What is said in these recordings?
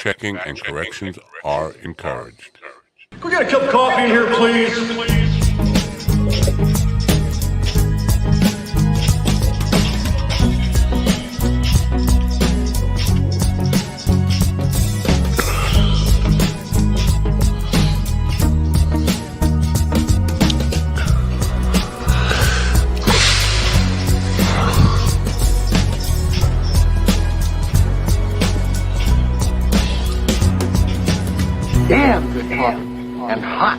Fact-checking and corrections are encouraged. Can we get a cup of coffee in here, please? Damn good coffee and hot.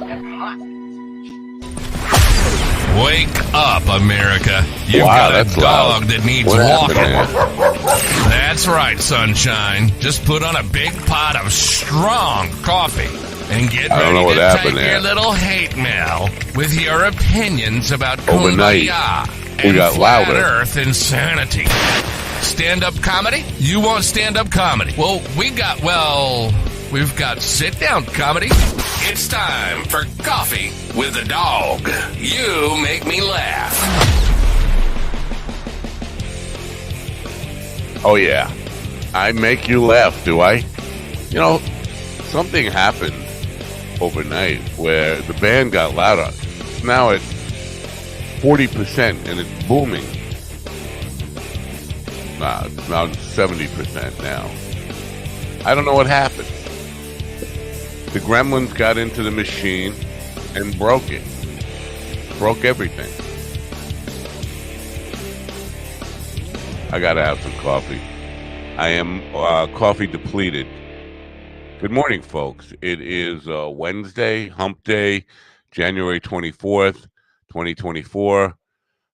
Wake up, America. You've Wow, got a that's dog loud. that needs What happened walking. there? That's right, sunshine. Just put on a big pot of strong coffee and get I don't ready know what to happened take your there. little hate mail with your opinions about Overnight, kumbaya we and got flat louder. earth insanity. Stand-up comedy? You want stand-up comedy? Well, we've got sit-down comedy. It's time for Coffee with a Dog. You make me laugh. Oh, yeah. I make you laugh, do I? You know, something happened overnight where the band got louder. It's now at 40% and it's booming. Nah, it's now 70% now. I don't know what happened. The gremlins got into the machine and broke it. Broke everything. I gotta have some coffee. I am coffee depleted. Good morning, folks. It is Wednesday, hump day, January 24th, 2024.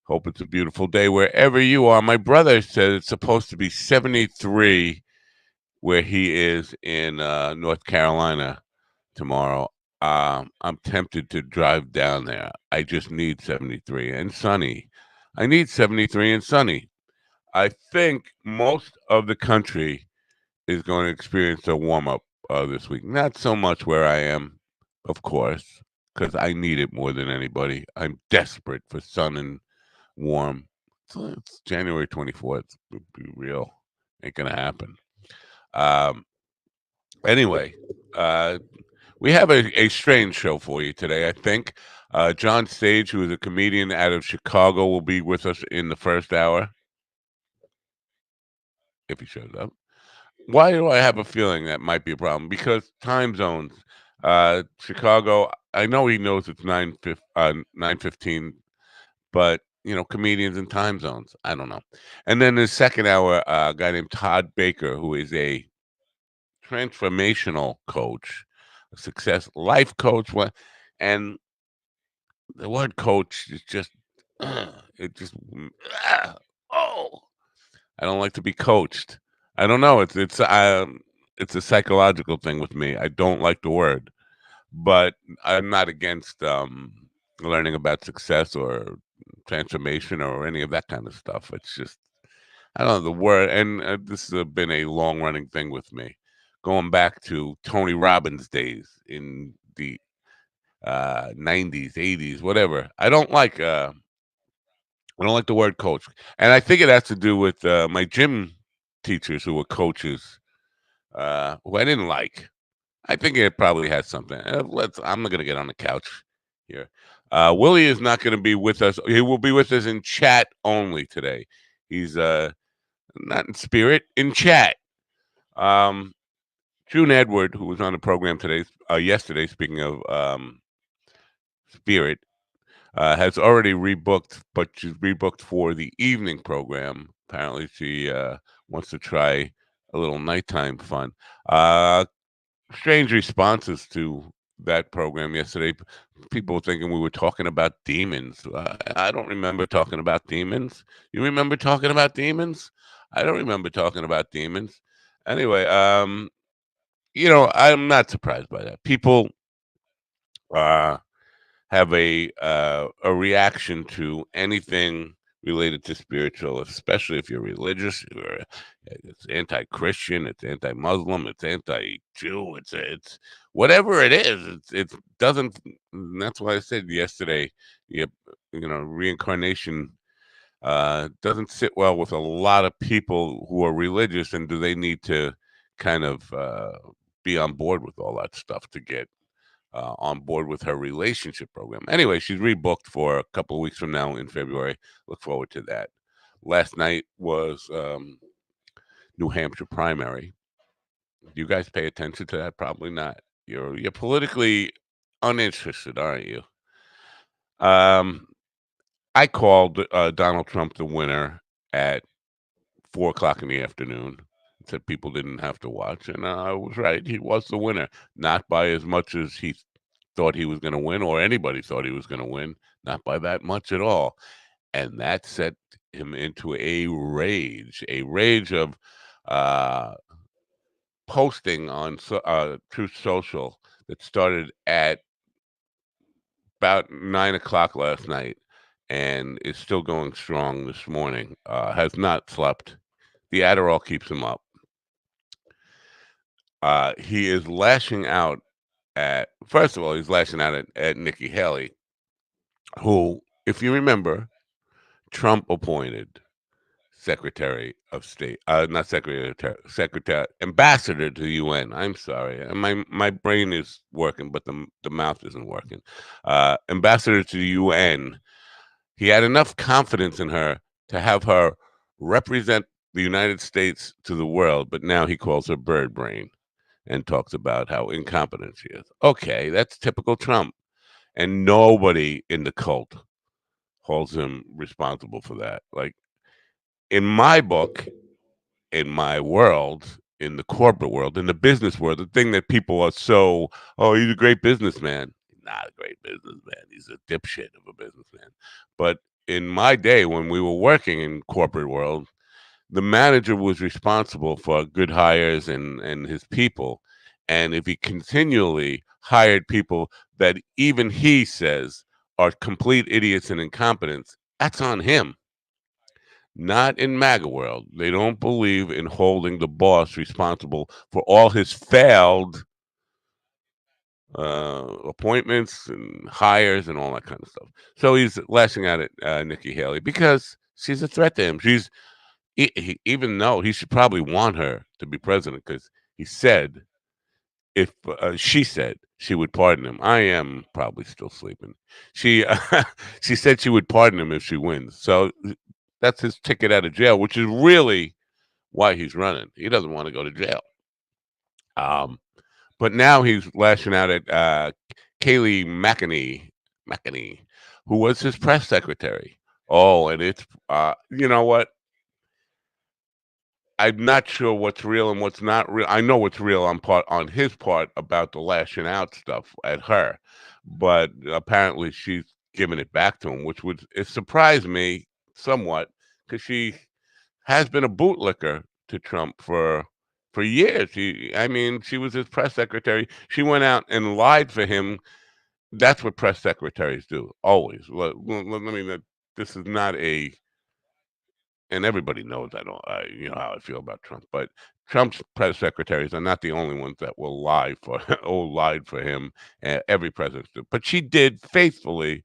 Hope it's a beautiful day wherever you are. My brother said it's supposed to be 73 where he is in North Carolina tomorrow. I'm tempted to drive down there. I just need 73 and sunny. I need 73 and sunny. I think most of the country is going to experience a warm-up this week. Not so much where I am, of course, because I need it more than anybody. I'm desperate for sun and warm. So it's January 24th. Be real. Ain't going to happen. Anyway, we have a strange show for you today, I think. John Stage, who is a comedian out of Chicago, will be with us in the first hour, if he shows up. Why do I have a feeling that might be a problem? Because time zones. Chicago, I know he knows it's 9:15, but, you know, comedians and time zones. I don't know. And then the second hour, a guy named Todd Baker, who is a transformational coach, a success life coach, and the word coach is just it just oh, I don't like to be coached. I don't know. It's a psychological thing with me. I don't like the word, but I'm not against learning about success or transformation or any of that kind of stuff. It's just I don't know the word, and this has been a long running thing with me, going back to Tony Robbins days in the 90s, 80s, whatever. I don't like the word coach, and I think it has to do with my gym teachers who were coaches, who I didn't like. I think it probably has something. I'm not gonna get on the couch here. Willie is not going to be with us. He will be with us in chat only today. He's not in spirit, in chat. June Edward, who was on the program yesterday, speaking of spirit, has already rebooked, but she's rebooked for the evening program. Apparently, she wants to try a little nighttime fun. Strange responses to that program yesterday. People were thinking we were talking about demons. I don't remember talking about demons. You remember talking about demons? I don't remember talking about demons. Anyway, you know, I'm not surprised by that. People have a reaction to anything related to spiritual, especially if you're religious. It's anti-Christian, it's anti-Muslim, it's anti-Jew, it's whatever it is. It doesn't. That's why I said yesterday, you know, reincarnation doesn't sit well with a lot of people who are religious. And do they need to kind of be on board with all that stuff to get on board with her relationship program. Anyway, she's rebooked for a couple of weeks from now in February. Look forward to that. Last night was New Hampshire primary. Do you guys pay attention to that? Probably not. You're politically uninterested, aren't you? Um, I called Donald Trump the winner at 4 o'clock in the afternoon. Said people didn't have to watch, and I was right. He was the winner, not by as much as he thought he was going to win, or anybody thought he was going to win. Not by that much at all, and that set him into a rage of uh, posting on Truth Social that started at about 9 o'clock last night, and is still going strong this morning. Has not slept. The Adderall keeps him up. He is lashing out at first of all, he's lashing out at Nikki Haley, who, if you remember, Trump appointed Secretary of State, not Secretary, Ambassador to the UN. I'm sorry, my brain is working, but the mouth isn't working. Ambassador to the UN. He had enough confidence in her to have her represent the United States to the world, but now he calls her bird brain and talks about how incompetent she is. Okay, that's typical Trump. And nobody in the cult holds him responsible for that. Like, in my book, in my world, in the corporate world, in the business world, the thing that people are so, oh, he's a great businessman. He's not a great businessman. He's a dipshit of a businessman. But in my day, when we were working in corporate world, the manager was responsible for good hires and his people. And if he continually hired people that even he says are complete idiots and incompetents, that's on him. Not in MAGA world. They don't believe in holding the boss responsible for all his failed appointments and hires and all that kind of stuff. So he's lashing out at Nikki Haley because she's a threat to him. Even though he should probably want her to be president, because he said if she said she would pardon him. I am probably still sleeping. She she said she would pardon him if she wins. So that's his ticket out of jail, which is really why he's running. He doesn't want to go to jail. Um, but now he's lashing out at Kayleigh McEnany, who was his press secretary. Oh, and it's you know what? I'm not sure what's real and what's not real. I know what's real on his part about the lashing out stuff at her, but apparently she's giving it back to him, which would it surprised me somewhat because she has been a bootlicker to Trump for years. I mean, she was his press secretary. She went out and lied for him. That's what press secretaries do always. Let me. This is not a and everybody knows you know how I feel about Trump. But Trump's press secretaries are not the only ones that will lie for or lied for him. Every president did, but she did faithfully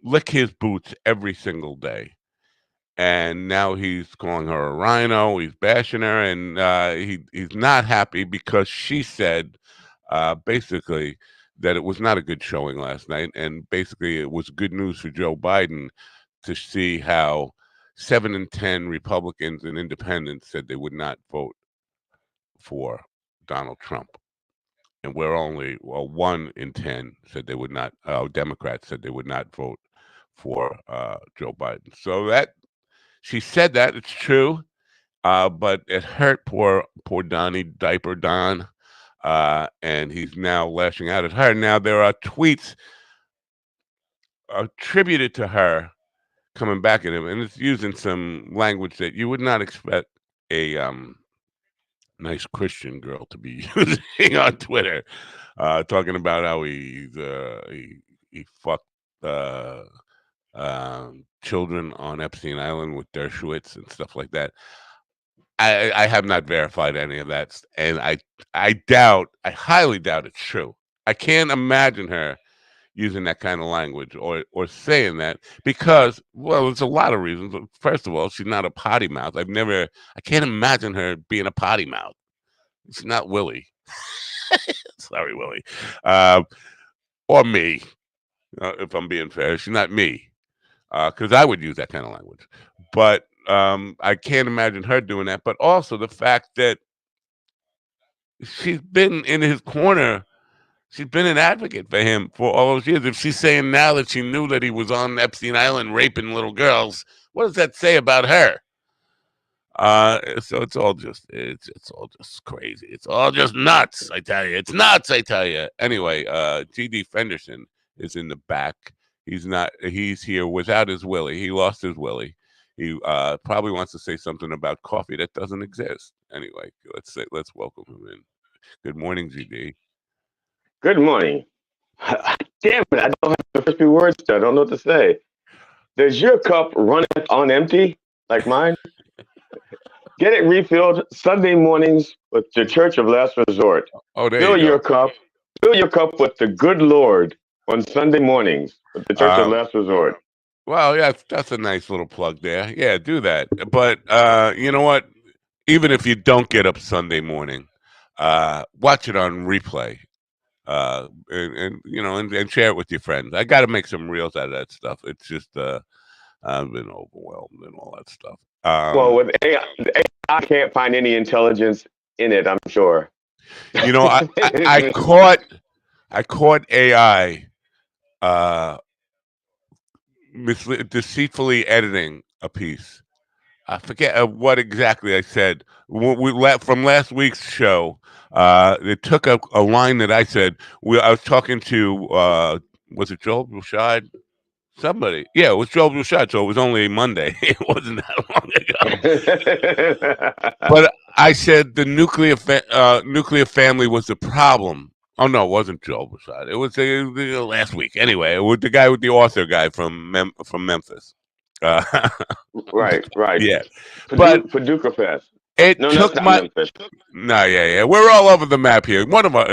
lick his boots every single day. And now he's calling her a rhino. He's bashing her, and he's not happy because she said basically that it was not a good showing last night, and basically it was good news for Joe Biden to see how 7 in 10 Republicans and independents said they would not vote for Donald Trump. And we're only 1 in 10 said they would not. Democrats said they would not vote for Joe Biden. So that she said that it's true, but it hurt poor Donnie Diaper Don, and he's now lashing out at her. Now there are tweets attributed to her coming back at him, and it's using some language that you would not expect a nice Christian girl to be using on Twitter, talking about how he fucked children on Epstein Island with Dershowitz and stuff like that. I have not verified any of that, and I highly doubt it's true. I can't imagine her using that kind of language or saying that because, well, there's a lot of reasons. First of all, she's not a potty mouth. I can't imagine her being a potty mouth. She's not Willie. Sorry, Willie. Uh, or me, if I'm being fair. She's not me, because I would use that kind of language. But I can't imagine her doing that. But also the fact that she's been in his corner. She's been an advocate for him for all those years. If she's saying now that she knew that he was on Epstein Island raping little girls, what does that say about her? So it's all just crazy. It's all just nuts. I tell you, it's nuts. I tell you. Anyway, G.D. Fenderson is in the back. He's not. He's here without his Willie. He lost his Willie. He probably wants to say something about coffee that doesn't exist. Anyway, let's welcome him in. Good morning, GD. Good morning. Damn it, I don't have the first few words. I don't know what to say. Does your cup run on empty like mine? Get it refilled Sunday mornings with the Church of Last Resort. Oh, there Fill you your go. cup. Fill your cup with the good Lord on Sunday mornings with the Church of Last Resort. Well, yeah, that's a nice little plug there. Yeah, do that. But you know what? Even if you don't get up Sunday morning, watch it on replay. And and share it with your friends. I got to make some reels out of that stuff. It's just I've been overwhelmed and all that stuff. Well, with AI, I can't find any intelligence in it, I'm sure. You know, I caught AI deceitfully editing a piece. I forget what exactly I said. From last week's show, it took a line that I said. I was talking to was it Joel Bouchard? Somebody, yeah, it was Joel Bouchard. So it was only Monday. It wasn't that long ago. But I said the nuclear family was the problem. Oh no, it wasn't Joel Bouchard. It was last week. Anyway, it was the guy with the author guy from Memphis. Uh, right. yeah, but Paducah Fest. it No, that's took not my. Memphis. No, yeah. We're all over the map here. One of our,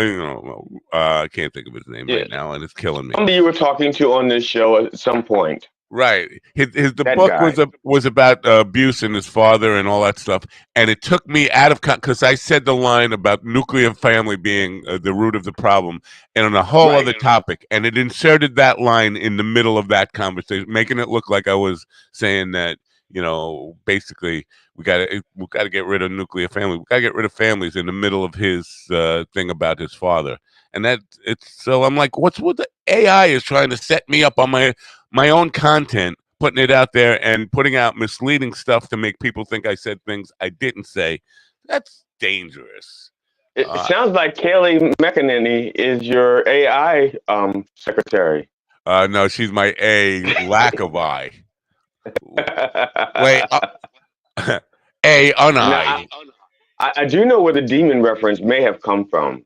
I can't think of his name right now, and it's killing me. Somebody you were talking to on this show at some point. Right. The That book guy. was about abuse and his father and all that stuff, and it took me out of because I said the line about nuclear family being the root of the problem, and on a whole other topic, and it inserted that line in the middle of that conversation, making it look like I was saying that basically we got to get rid of nuclear family. We got to get rid of families in the middle of his thing about his father, and so I'm like, what's what the AI is trying to set me up on my own content, putting it out there and putting out misleading stuff to make people think I said things I didn't say. That's dangerous. It sounds like Kaylee McEnany is your AI secretary. No, she's my lack of I. Wait, I. I do know where the demon reference may have come from.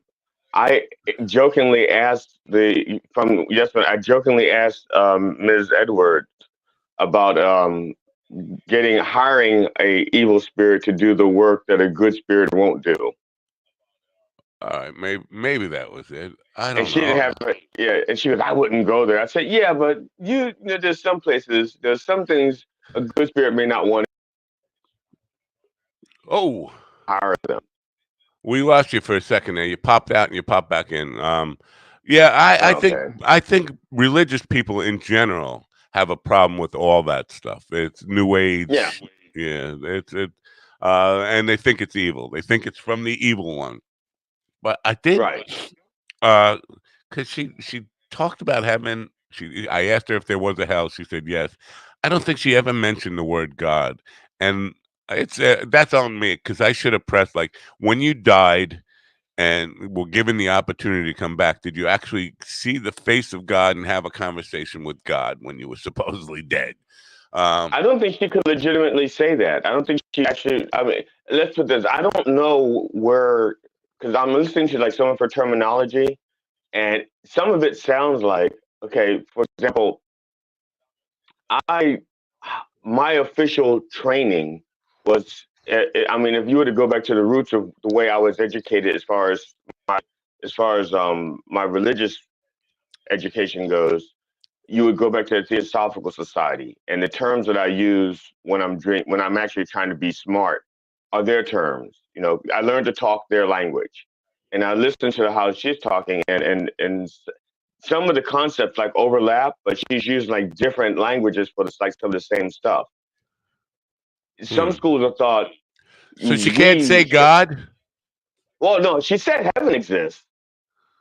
I jokingly asked I jokingly asked Ms. Edwards about hiring a evil spirit to do the work that a good spirit won't do. All right, maybe that was it. I don't And she know. didn't have, and she was, I wouldn't go there. I said, yeah, but there's some places, there's some things a good spirit may not want Oh, to hire them. we lost you for a second there. You popped out and you popped back in. Yeah, I think religious people in general have a problem with all that stuff. It's New Age. Yeah. Yeah. And they think it's evil. They think it's from the evil one. But I did, because she talked about having. I asked her if there was a hell. She said yes. I don't think she ever mentioned the word God, and it's that's on me because I should have pressed like when you died and were given the opportunity to come back. Did you actually see the face of God and have a conversation with God when you were supposedly dead? I don't think she could legitimately say that. I don't think she actually. I mean, let's put this. I don't know where, because I'm listening to like some of her terminology, and some of it sounds like, okay, for example, my official training was. I mean, if you were to go back to the roots of the way I was educated, as far as my religious education goes, you would go back to the Theosophical Society, and the terms that I use when I'm actually trying to be smart are their terms. I learned to talk their language, and I listen to how she's talking, and some of the concepts like overlap, but she's using like different languages for like some of the same stuff. Some Hmm. schools have thought So she can't say God? well, no, she said heaven exists.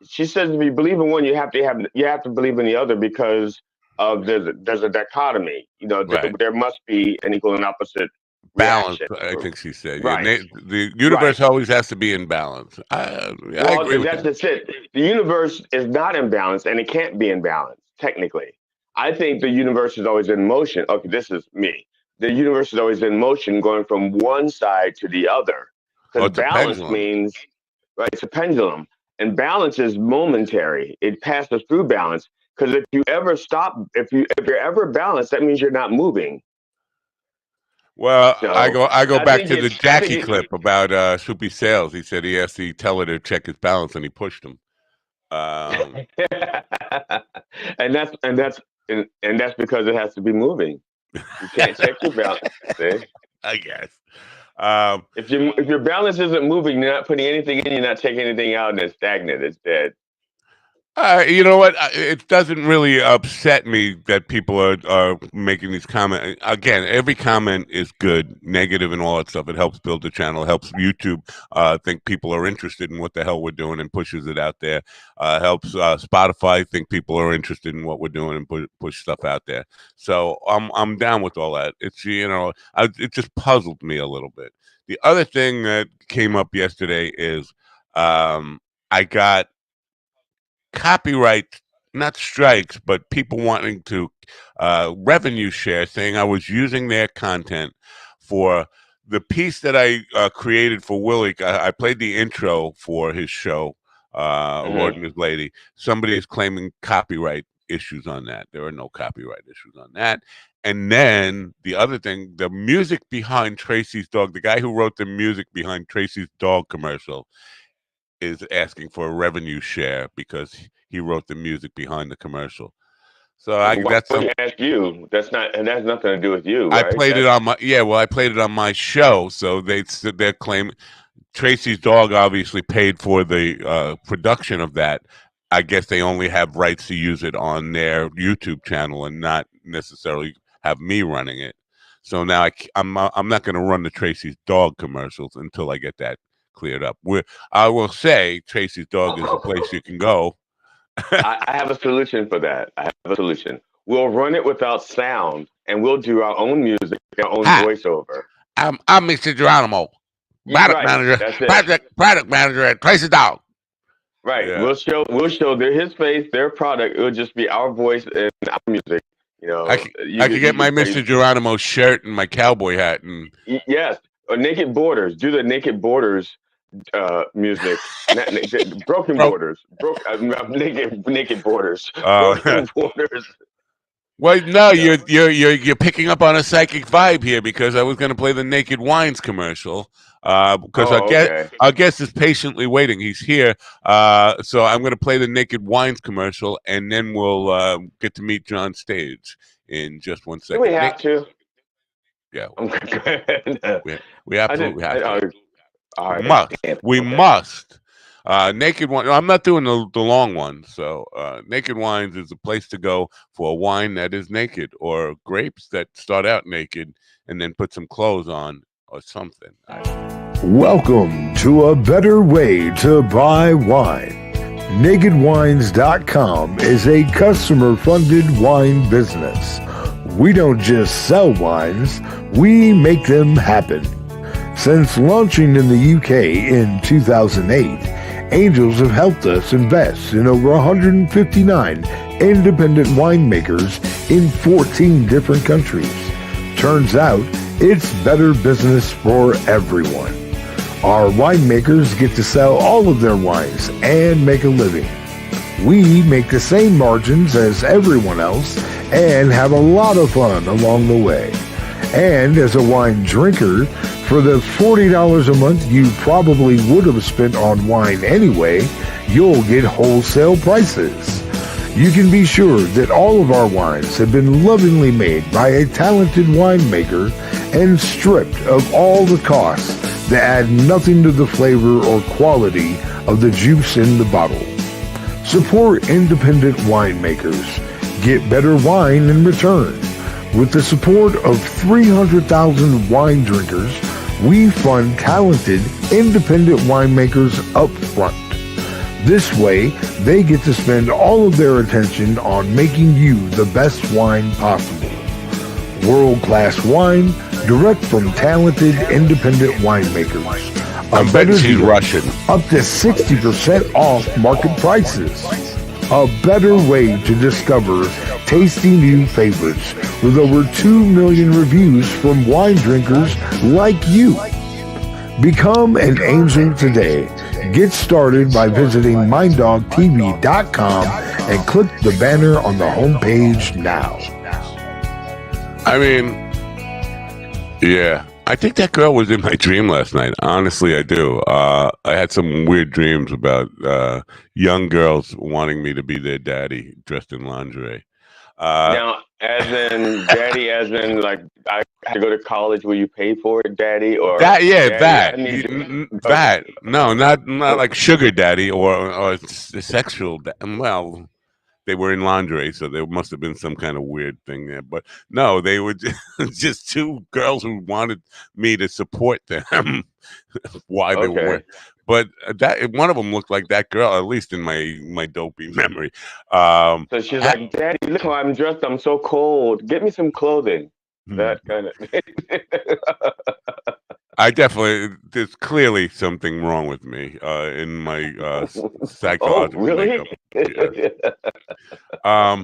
She says if you believe in one, you have to believe in the other because of there's a dichotomy. Right. There must be an equal and opposite Balance, reaction. I think she said. Yeah, Right, the right. universe always has to be in balance. I Well, agree with that's that. just it. The universe is not in balance, and it can't be in balance technically. I think the universe is always in motion. Okay, this is me. The universe is always in motion, going from one side to the other. Oh, Because it's a balance pendulum. means right? It's a pendulum, and balance is momentary. It passes through balance. Because if you ever stop, if you're ever balanced, that means you're not moving. Well, I So go I back think to the it's I think Jackie it, clip about Soupy Sales. He said he asked the teller to check his balance, and he pushed him. Um, and that's because it has to be moving. You can't check your balance. See? I guess. Um, If your balance isn't moving, you're not putting anything in, you're not taking anything out, and it's stagnant. It's dead. You know what? It doesn't really upset me that people are making these comments. Again, every comment is good, negative, and all that stuff. It helps build the channel, helps YouTube think people are interested in what the hell we're doing and pushes it out there. Helps Spotify think people are interested in what we're doing and push stuff out there. So I'm down with all that. It's it just puzzled me a little bit. The other thing that came up yesterday is I got copyright, not strikes, but people wanting to revenue share, saying I was using their content for the piece that I created for Willie. I played the intro for his show, Lord Hmm. and His Lady. Somebody is claiming copyright issues on that. There are no copyright issues on that. And then the other thing, the music behind Tracy's dog, the guy who wrote the music behind Tracy's dog commercial, is asking for a revenue share because he wrote the music behind the commercial. So Why that's would some. he ask you? It has nothing to do with you, I right? played it That's on my Well, I played it on my show, so they're claiming Tracy's dog obviously paid for the production of that. I guess they only have rights to use it on their YouTube channel and not necessarily have me running it. So now I'm not going to run the Tracy's dog commercials until I get that cleared up. I will say Tracy's dog is a place you can go. I have a solution for that. I have a solution. We'll run it without sound, and we'll do our own music, our own Hi, voiceover. I'm Mr. Geronimo, Right. That's it. product manager at Tracy's Dog. Right. Yeah, We'll show his face, their product. It'll just be our voice and our music. I I could get You my can Mr. play. Geronimo shirt and my cowboy hat and Yes. Or Naked Borders. Do the Naked Borders music. Not broken broke. borders. Naked borders. Uh, Broken borders. well, no, No. you're picking up on a psychic vibe here because I was going to play the Naked Wines commercial. Because Oh, okay. our guest is patiently waiting. He's here, so I'm going to play the Naked Wines commercial, and then we'll get to meet you on stage in just one Do we second. have to? Yeah, I'm we I didn't. absolutely have to. All We right. must. Damn it. We Okay. must. Naked Wine. I'm not doing the long one. So, Naked Wines is a place to go for a wine that is naked, or grapes that start out naked and then put some clothes on or something. Welcome to a better way to buy wine. NakedWines.com is a customer-funded wine business. We don't just sell wines, we make them happen. Since launching in the UK in 2008, Angels have helped us invest in over 159 independent winemakers in 14 different countries. Turns out, it's better business for everyone. Our winemakers get to sell all of their wines and make a living. We make the same margins as everyone else and have a lot of fun along the way. And as a wine drinker, for the $40 a month you probably would have spent on wine anyway, you'll get wholesale prices. You can be sure that all of our wines have been lovingly made by a talented winemaker and stripped of all the costs that add nothing to the flavor or quality of the juice in the bottle. Support independent winemakers. Get better wine in return. With the support of 300,000 wine drinkers, we fund talented independent winemakers up front. This way, they get to spend all of their attention on making you the best wine possible. World-class wine, direct from talented independent winemakers. I bet she's Russian. Up to 60% off market prices. A better way to discover tasty new favorites with over 2 million reviews from wine drinkers like you. Become an angel today. Get started by visiting minddogtv.com and click the banner on the homepage now. I mean, yeah. I think that girl was in my dream last night. Honestly, I do. I had some weird dreams about young girls wanting me to be their daddy dressed in lingerie. Now, as in daddy, as in like I had to go to college where you paid for it, daddy, or that? Yeah, daddy, that. No, not like sugar daddy or sexual. Well, they were in lingerie, so there must have been some kind of weird thing there. But no, they were just two girls who wanted me to support them while they were. But that one of them looked like that girl, at least in my dopey memory. So she's like, "Daddy, look how I'm dressed. I'm so cold. Get me some clothing." That kind of. I definitely. There's clearly something wrong with me in my psychological really? makeup. Yeah.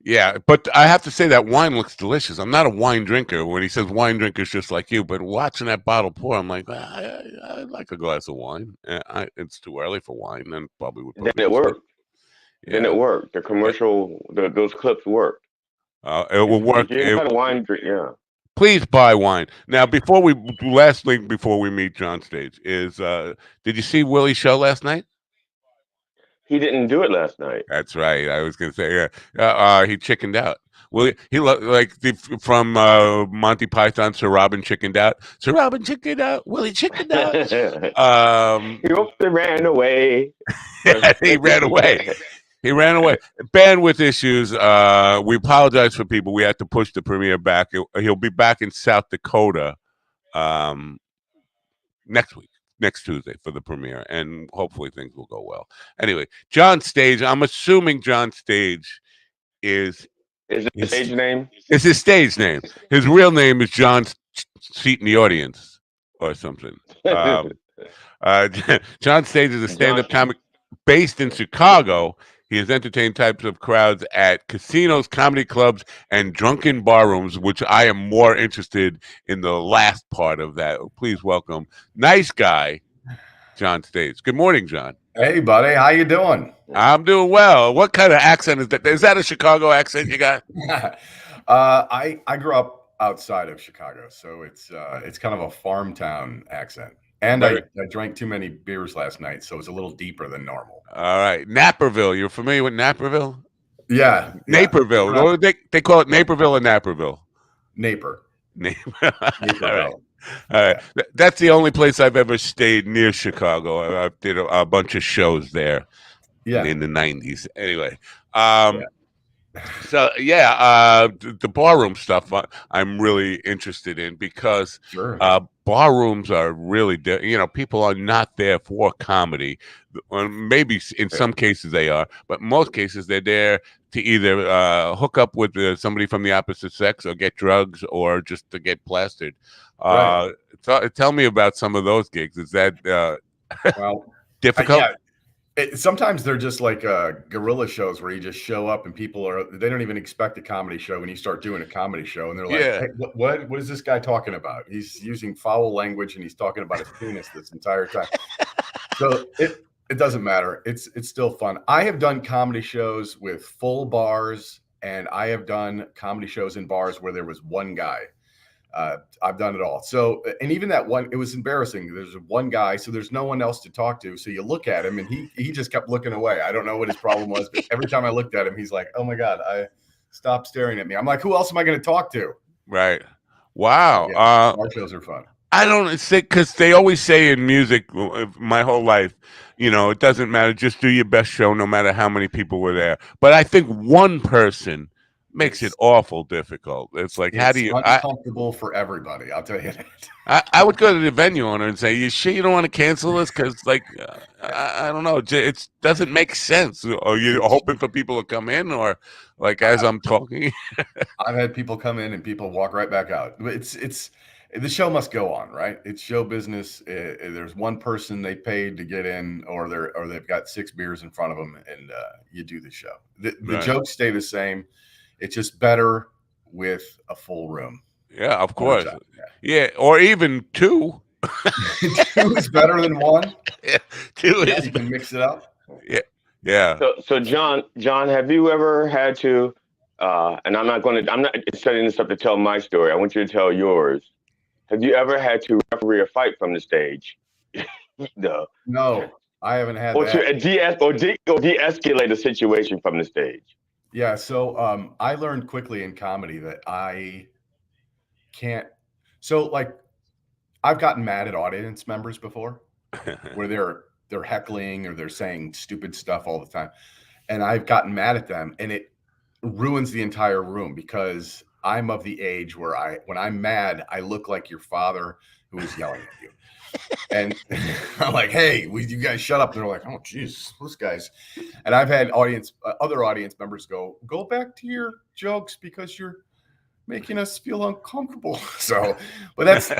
Yeah, but I have to say that wine looks delicious. I'm not a wine drinker. When he says wine drinkers just like you, but watching that bottle pour, I'm like, I like a glass of wine. It's too early for wine, and probably would. Then it worked. Yeah. Then it worked. The commercial, those clips worked. It will work. If you're not a wine drink, yeah. Please buy wine. Now, before we meet John Stage, is did you see Willie's show last night? He didn't do it last night. That's right. I was going to say, he chickened out. Well, from Monty Python, Sir Robin chickened out. Sir Robin chickened out. Willie chickened out. He ran away. He ran away. He ran away. Bandwidth issues. We apologize for people. We had to push the premiere back. He'll be back in South Dakota next week. Next Tuesday for the premiere, and hopefully things will go well. Anyway, John Stage. I'm assuming John Stage is his stage name. It's his stage name. His real name is John Seat in the Audience or something. John Stage is a stand-up comic based in Chicago. He has entertained types of crowds at casinos, comedy clubs, and drunken bar rooms, which I am more interested in the last part of that. Please welcome nice guy, John Stage. Good morning, John. Hey, buddy. How you doing? I'm doing well. What kind of accent is that? Is that a Chicago accent you got? I grew up outside of Chicago, so it's kind of a farm town accent. And I drank too many beers last night, so it's a little deeper than normal. All right. Naperville. You're familiar with Naperville? Yeah. Naperville. They call it Naperville or Naperville? Naper. All right. That's the only place I've ever stayed near Chicago. I did a bunch of shows there in the 90s. Anyway. So the barroom stuff I'm really interested in because bar rooms are really people are not there for comedy. Maybe in some cases they are, but most cases they're there to either hook up with somebody from the opposite sex or get drugs or just to get plastered. Tell me about some of those gigs. Is that difficult? Sometimes they're just like guerrilla shows where you just show up and they don't even expect a comedy show when you start doing a comedy show and they're like, hey, what is this guy talking about? He's using foul language and he's talking about his penis this entire time. So it doesn't matter. It's still fun. I have done comedy shows with full bars and I have done comedy shows in bars where there was one guy. I've done it all. So, and even that one, it was embarrassing. There's one guy, so there's no one else to talk to. So you look at him, and he just kept looking away. I don't know what his problem was, but every time I looked at him, he's like, "Oh my God, stop staring at me." I'm like, "Who else am I going to talk to?" Right. Wow. Our shows are fun. I don't say, because they always say in music, my whole life, it doesn't matter. Just do your best show, no matter how many people were there. But I think one person makes it awful difficult. It's like, how do you? Uncomfortable for everybody. I'll tell you that. I would go to the venue owner and say, "You sure you don't want to cancel this? Because I don't know, it doesn't make sense. Are you hoping for people to come in, or like as I'm talking?" I've had people come in and people walk right back out. It's the show must go on, right? It's show business. There's one person they paid to get in, or they've got 6 beers in front of them, and you do the show. The jokes stay the same. It's just better with a full room. Yeah, of course. Yeah, or even 2. 2 is better than 1. Yeah, 2 is. You can mix it up. Yeah. So John, have you ever had to? And I'm not setting this up to tell my story. I want you to tell yours. Have you ever had to referee a fight from the stage? No, I haven't had or that. To de-escalate a situation from the stage. Yeah, so I learned quickly in comedy that I can't. So like, I've gotten mad at audience members before, where they're heckling or they're saying stupid stuff all the time, and I've gotten mad at them, and it ruins the entire room because I'm of the age where when I'm mad, I look like your father who is yelling at you. And I'm like, "Hey, you guys shut up." And they're like, "Oh, geez, those guys." And I've had other audience members go back to your jokes because you're making us feel uncomfortable. So, but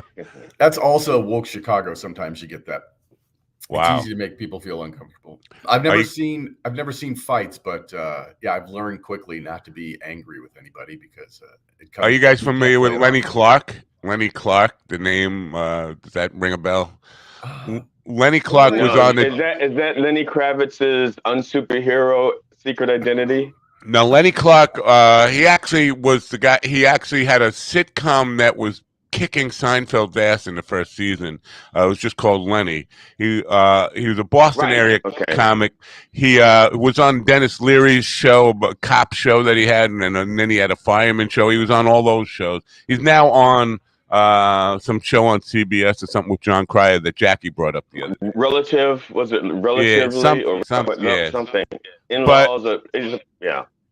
that's also woke Chicago. Sometimes you get that. Wow. It's easy to make people feel uncomfortable. I've never seen fights, but I've learned quickly not to be angry with anybody because it comes. Are you guys familiar with Lenny Clark? Lenny Clark, the name, does that ring a bell? Lenny Clark was on the. Is that Lenny Kravitz's unsuperhero secret identity? No, Lenny Clark, he actually was the guy. He actually had a sitcom that was kicking Seinfeld's ass in the first season. It was just called Lenny. He was a Boston area comic. He was on Dennis Leary's show, a cop show that he had, and then he had a fireman show. He was on all those shows. He's now on some show on CBS or something with John Cryer that Jackie brought up the other day. Was it Relatively? Yeah, something. In-laws,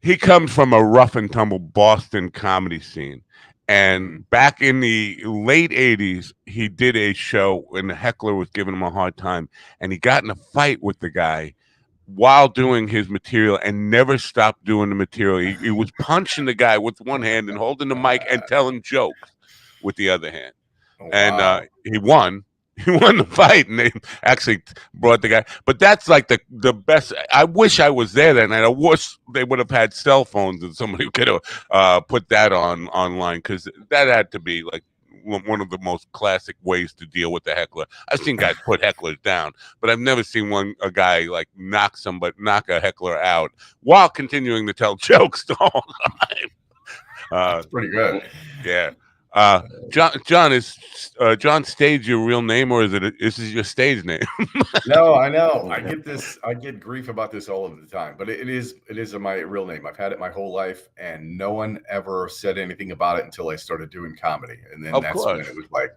he comes from a rough and tumble Boston comedy scene. And back in the late 80s, he did a show and the heckler was giving him a hard time. And he got in a fight with the guy while doing his material and never stopped doing the material. He was punching the guy with one hand and holding the mic and telling jokes with the other hand. Oh, wow. And he won. He won the fight, and they actually brought the guy. But that's like the best. I wish I was there that night. I wish they would have had cell phones and somebody could have put that online, because that had to be like one of the most classic ways to deal with the heckler. I've seen guys put hecklers down, but I've never seen a guy like knock a heckler out while continuing to tell jokes the whole time. That's pretty good. Yeah. John, is John Stage your real name, or is this your stage name? No, I know. I get grief about this all of the time, but it is my real name. I've had it my whole life, and no one ever said anything about it until I started doing comedy, and then when it was like,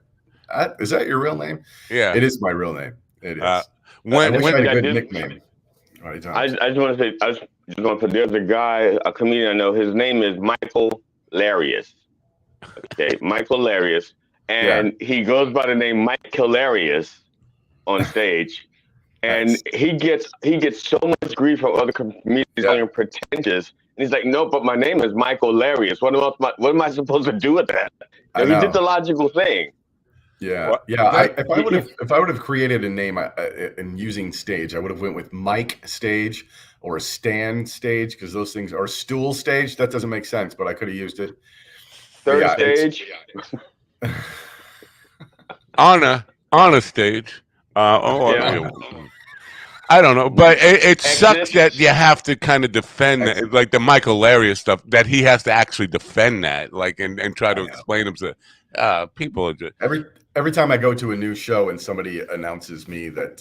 "Is that your real name?" Yeah, it is my real name. It is. I wish I had a good nickname. I just want to say, there's a guy, a comedian I know. His name is Michael Larius. Okay, Michael Larius, and he goes by the name Mike Hilarious on stage, and he gets so much grief from other comedians being pretentious. And he's like, "No, but my name is Michael Larius. What am I supposed to do with that?" He did the logical thing. Yeah, if I would have created a name and using Stage, I would have went with Mike Stage or Stan Stage, because those things are Stool Stage. That doesn't make sense, but I could have used it. Third stage. on a stage. I don't know, but it sucks that you have to kind of defend that, like the Michael Larius stuff, that he has to actually defend that, like and try to explain himself. People are just every time I go to a new show and somebody announces me that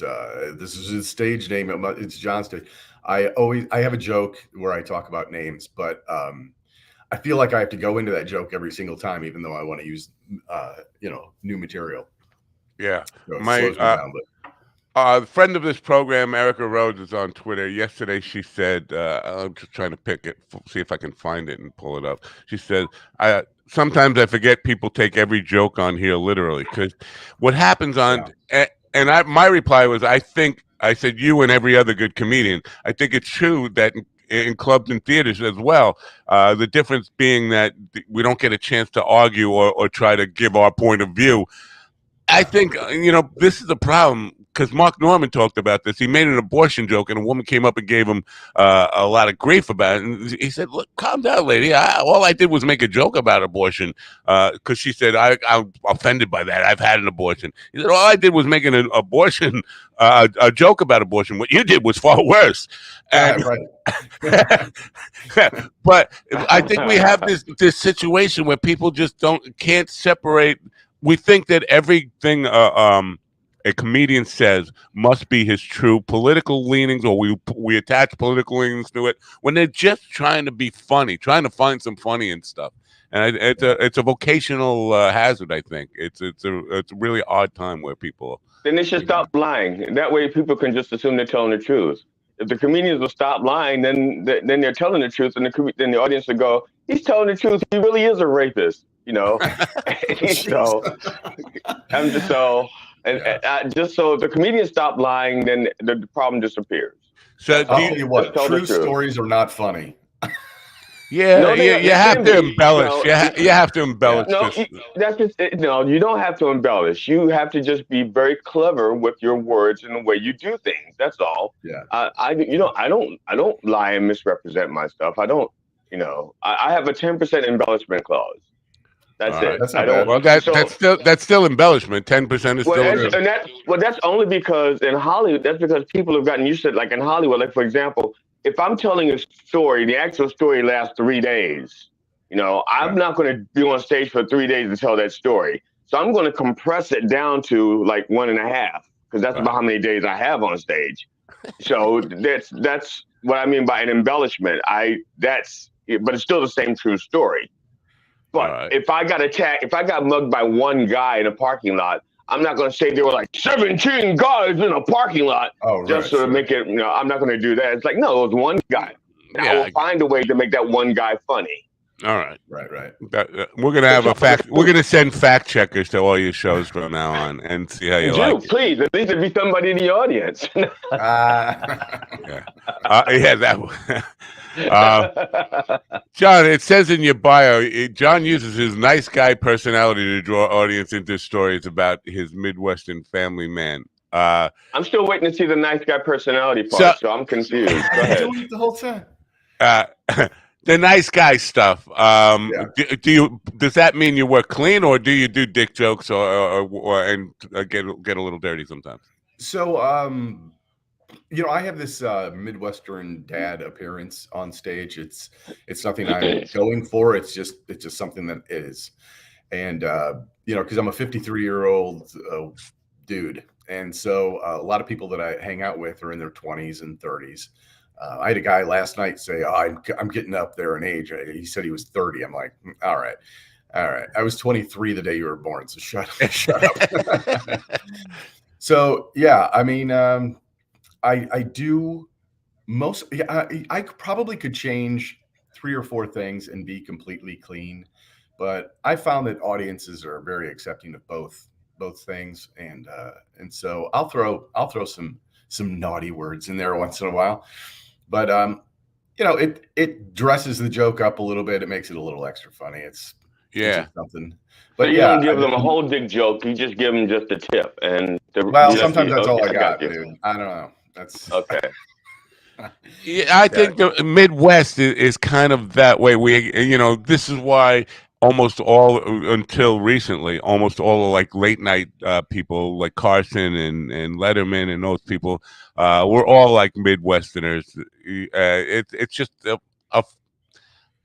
this is his stage name, it's John's stage. I have a joke where I talk about names, but I feel like I have to go into that joke every single time, even though I want to use new material. Yeah, So it slows me down, but. Friend of this program, Erica Rhodes, is on Twitter. Yesterday, she said, I'm just trying to pick it, see if I can find it and pull it up. She said, sometimes I forget people take every joke on here literally, because what happens on, my reply was, I said, you and every other good comedian, I think it's true that in clubs and theaters as well, the difference being that we don't get a chance to argue or try to give our point of view. I think, this is the problem, because Mark Norman talked about this. He made an abortion joke, and a woman came up and gave him a lot of grief about it. And he said, look, calm down, lady. All I did was make a joke about abortion, because she said, I'm offended by that. I've had an abortion. He said, all I did was make an abortion, a joke about abortion. What you did was far worse. And, right. But I think we have this situation where people just can't separate. We think that everything a comedian says must be his true political leanings, or we attach political leanings to it when they're just trying to be funny, trying to find some funny and stuff. And it's a vocational hazard. I think it's a really odd time where people. Then they should stop lying. That way, people can just assume they're telling the truth. If the comedians will stop lying, then they're telling the truth, and then the audience will go, "He's telling the truth. He really is a rapist." So just so the comedians stop lying, then the problem disappears. So I'll tell you what, true stories are not funny. Yeah, no, you have to embellish. You have to embellish. No, that's just no. You don't have to embellish. You have to just be very clever with your words and the way you do things. That's all. Yeah. I don't lie and misrepresent my stuff. I don't. I have a 10% embellishment clause. That's it. That's not bad. Well, that's still embellishment. 10% is still. That's only because in Hollywood. That's because people have gotten used to it. Like in Hollywood, like for example, if I'm telling a story, the actual story lasts 3 days. I'm not going to be on stage for 3 days to tell that story. So I'm going to compress it down to like 1.5, because that's about how many days I have on stage. So that's what I mean by an embellishment. But it's still the same true story. But if I got mugged by one guy in a parking lot, I'm not going to say there were like 17 guys in a parking lot just to make it, I'm not going to do that. It's like, no, it was one guy. I will find a way to make that one guy funny. All right. Right. We're going to have we're going to send fact checkers to all your shows from now on and see how you like it. Please, at least it'd be somebody in the audience. That one. John, it says in your bio, John uses his nice guy personality to draw audience into stories about his Midwestern family man. I'm still waiting to see the nice guy personality part, so I'm confused. Go ahead. Doing it the whole time. The nice guy stuff. Does that mean you work clean, or do you do dick jokes, or get a little dirty sometimes? So, I have this Midwestern dad appearance on stage. It's nothing I'm going for. It's just something that is, and because I'm a 53-year-old dude, and so a lot of people that I hang out with are in their 20s and 30s. I had a guy last night say, I'm getting up there in age. He said he was 30. I'm like, all right. I was 23 the day you were born, so shut up. So yeah, I mean, I do most. I probably could change 3 or 4 things and be completely clean, but I found that audiences are very accepting of both things, and so I'll throw some naughty words in there once in a while, but it dresses the joke up a little bit. It makes it a little extra funny. It's something. But you don't give them a whole dick joke. You just give them just a tip, and sometimes that's all I got, dude. I don't know. That's okay. I think the Midwest is kind of that way. This is why until recently, almost all like late night people like Carson and Letterman and those people were all like Midwesterners. It's just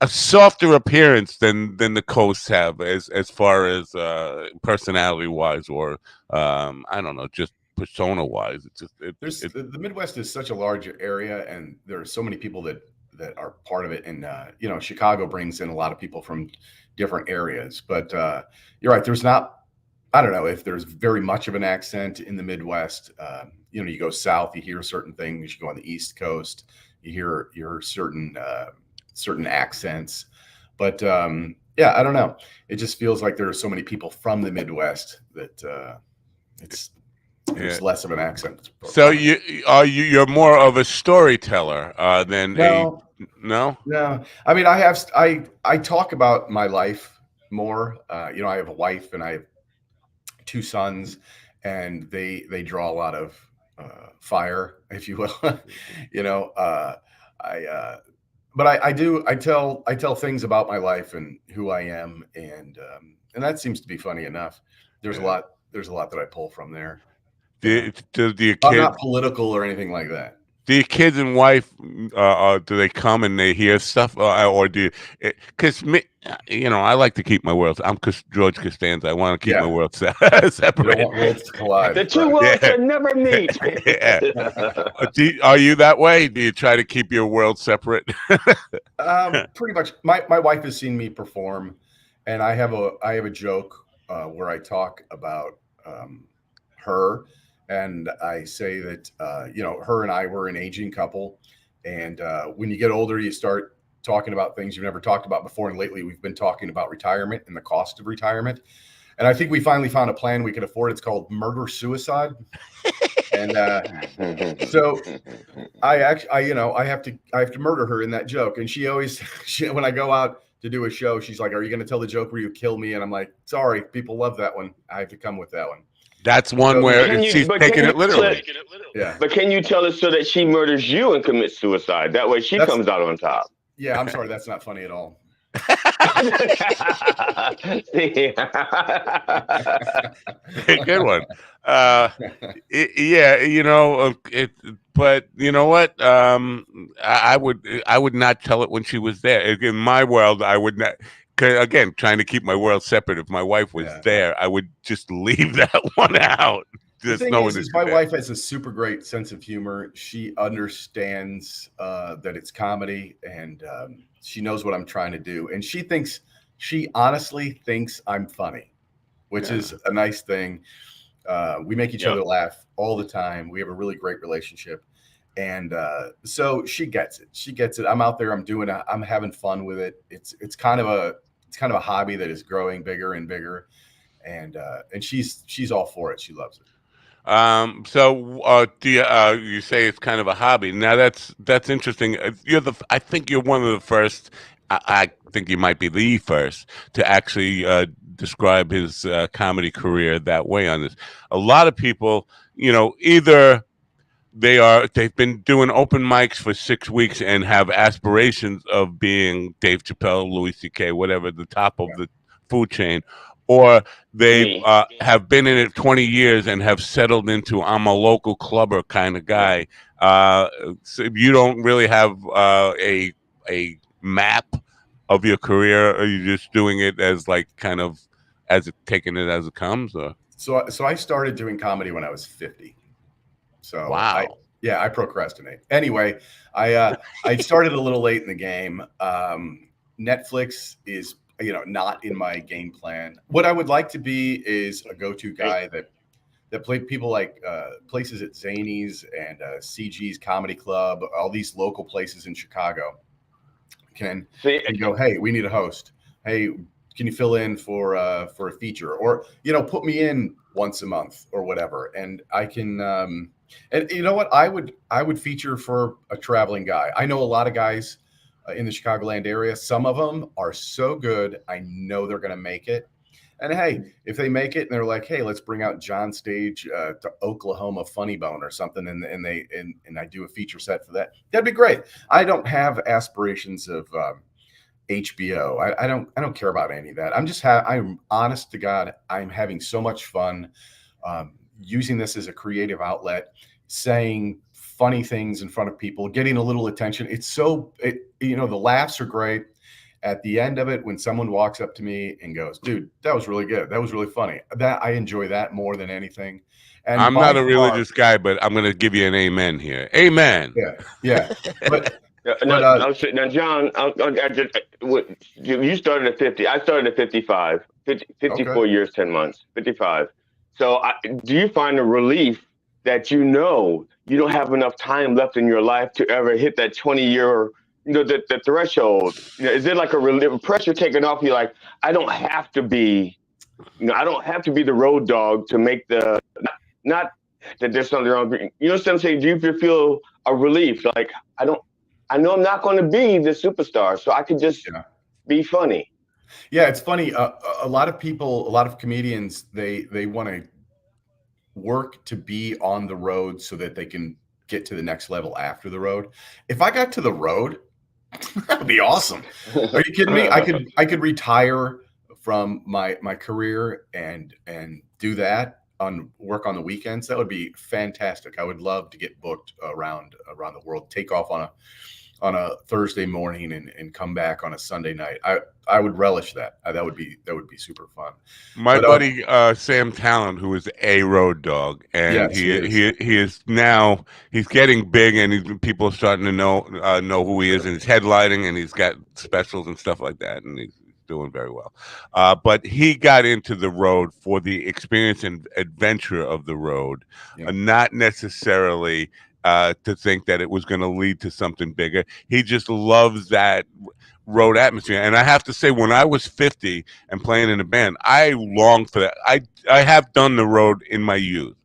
a softer appearance than the coasts have as far as personality wise, or I don't know, just persona wise. It's just The Midwest is such a large area, and there are so many people that are part of it. And Chicago brings in a lot of people from different areas. But you're right. There's not. I don't know if there's very much of an accent in the Midwest. You go south, you hear certain things. You go on the East Coast, you hear certain accents. But yeah, I don't know. It just feels like there are so many people from the Midwest that there's less of an accent. So you're more of a storyteller than No. No. I mean, I talk about my life more. I have a wife and I have two sons, and they draw a lot of fire, if you will. But I tell things about my life and who I am, and that seems to be funny enough. There's a lot that I pull from there. Do your kids? I'm not political or anything like that. Do your kids and wife do they come and they hear stuff, or do you? Because me, I like to keep my worlds. I'm George Costanza. I want to keep my worlds separate. You don't want worlds to collide. The two worlds can never meet. Are you that way? Do you try to keep your world separate? Pretty much. My wife has seen me perform, and I have a joke where I talk about her. And I say that, her and I were an aging couple. And when you get older, you start talking about things you've never talked about before. And lately, we've been talking about retirement and the cost of retirement. And I think we finally found a plan we could afford. It's called murder-suicide. And so I have to murder her in that joke. And she always, when I go out to do a show, she's like, "Are you going to tell the joke where you kill me?" And I'm like, "Sorry, people love that one. I have to come with that one." That's one where she's taking it literally. Yeah. But can you tell us so that she murders you and commits suicide? That way she comes out on top. Yeah, I'm sorry. That's not funny at all. Good one. But you know what? I would not tell it when she was there. In my world, I would not. Again, trying to keep my world separate. If my wife was there, I would just leave that one out. Just the thing is my wife has a super great sense of humor. She understands that it's comedy, and she knows what I'm trying to do. And she honestly thinks I'm funny, which is a nice thing. We make each other laugh all the time. We have a really great relationship. And so she gets it. She gets it. I'm out there. I'm having fun with it. It's kind of a hobby that is growing bigger and bigger, and she's all for it. She loves it. So do you say it's kind of a hobby? Now that's interesting. I think you're one of the first. I think you might be the first to actually describe his comedy career that way on this. A lot of people, either they've been doing open mics for 6 weeks and have aspirations of being Dave Chappelle, Louis C.K., whatever, the top of the food chain, or they have been in it 20 years and have settled into I'm a local clubber kind of guy. So you don't really have a map of your career. Are you just doing it as taking it as it comes? Or? So I started doing comedy when I was 50. So wow. I procrastinate. Anyway, I started a little late in the game. Netflix is not in my game plan. What I would like to be is a go-to guy that play people like places at Zanies and CG's Comedy Club, all these local places in Chicago can go, "Hey, we need a host. Hey, can you fill in for a feature, or put me in once a month or whatever?" And I can and you know what, I would feature for a traveling guy. I know a lot of guys in the Chicagoland area. Some of them are so good, I know they're going to make it. And hey, if they make it and they're like, "Hey, let's bring out John Stage to Oklahoma Funny Bone or something," and I do a feature set for that, that'd be great. I don't have aspirations of HBO. I don't care about any of that. I'm honest to God, I'm having so much fun using this as a creative outlet, saying funny things in front of people, getting a little attention. The laughs are great. at the end of it, when someone walks up to me and goes, "Dude, that was really good. That was really funny," that I enjoy that more than anything. And I'm by not a far, religious guy, but I'm going to give you an amen here. Amen. yeah. But Now, John, you started at 50. I started at 55, 54 okay. years, 10 months, 55. So do you find a relief that you know you don't have enough time left in your life to ever hit that 20-year, the threshold? Is it like a relief, pressure taken off you? Like, I don't have to be, I don't have to be the road dog to make not that there's something wrong. You know what I'm saying? Do you feel a relief? Like, I know I'm not going to be the superstar, so I could just be funny. Yeah, it's funny. A lot of people, a lot of comedians, they want to work to be on the road so that they can get to the next level after the road. If I got to the road, that would be awesome. Are you kidding me? I could retire from my career and do that on work on the weekends. That would be fantastic. I would love to get booked around the world, take off on a Thursday morning and come back on a Sunday night. I would relish that. That would be super fun. My buddy Sam Talent, who is a road dog, and yes, he is now, he's getting big, and people are starting to know who he is, and he's headlining, and he's got specials and stuff like that, and he's doing very well. But he got into the road for the experience and adventure of the road, not necessarily to think that it was going to lead to something bigger. He just loves that road atmosphere. And I have to say, when I was 50 and playing in a band, I longed for that. I have done the road in my youth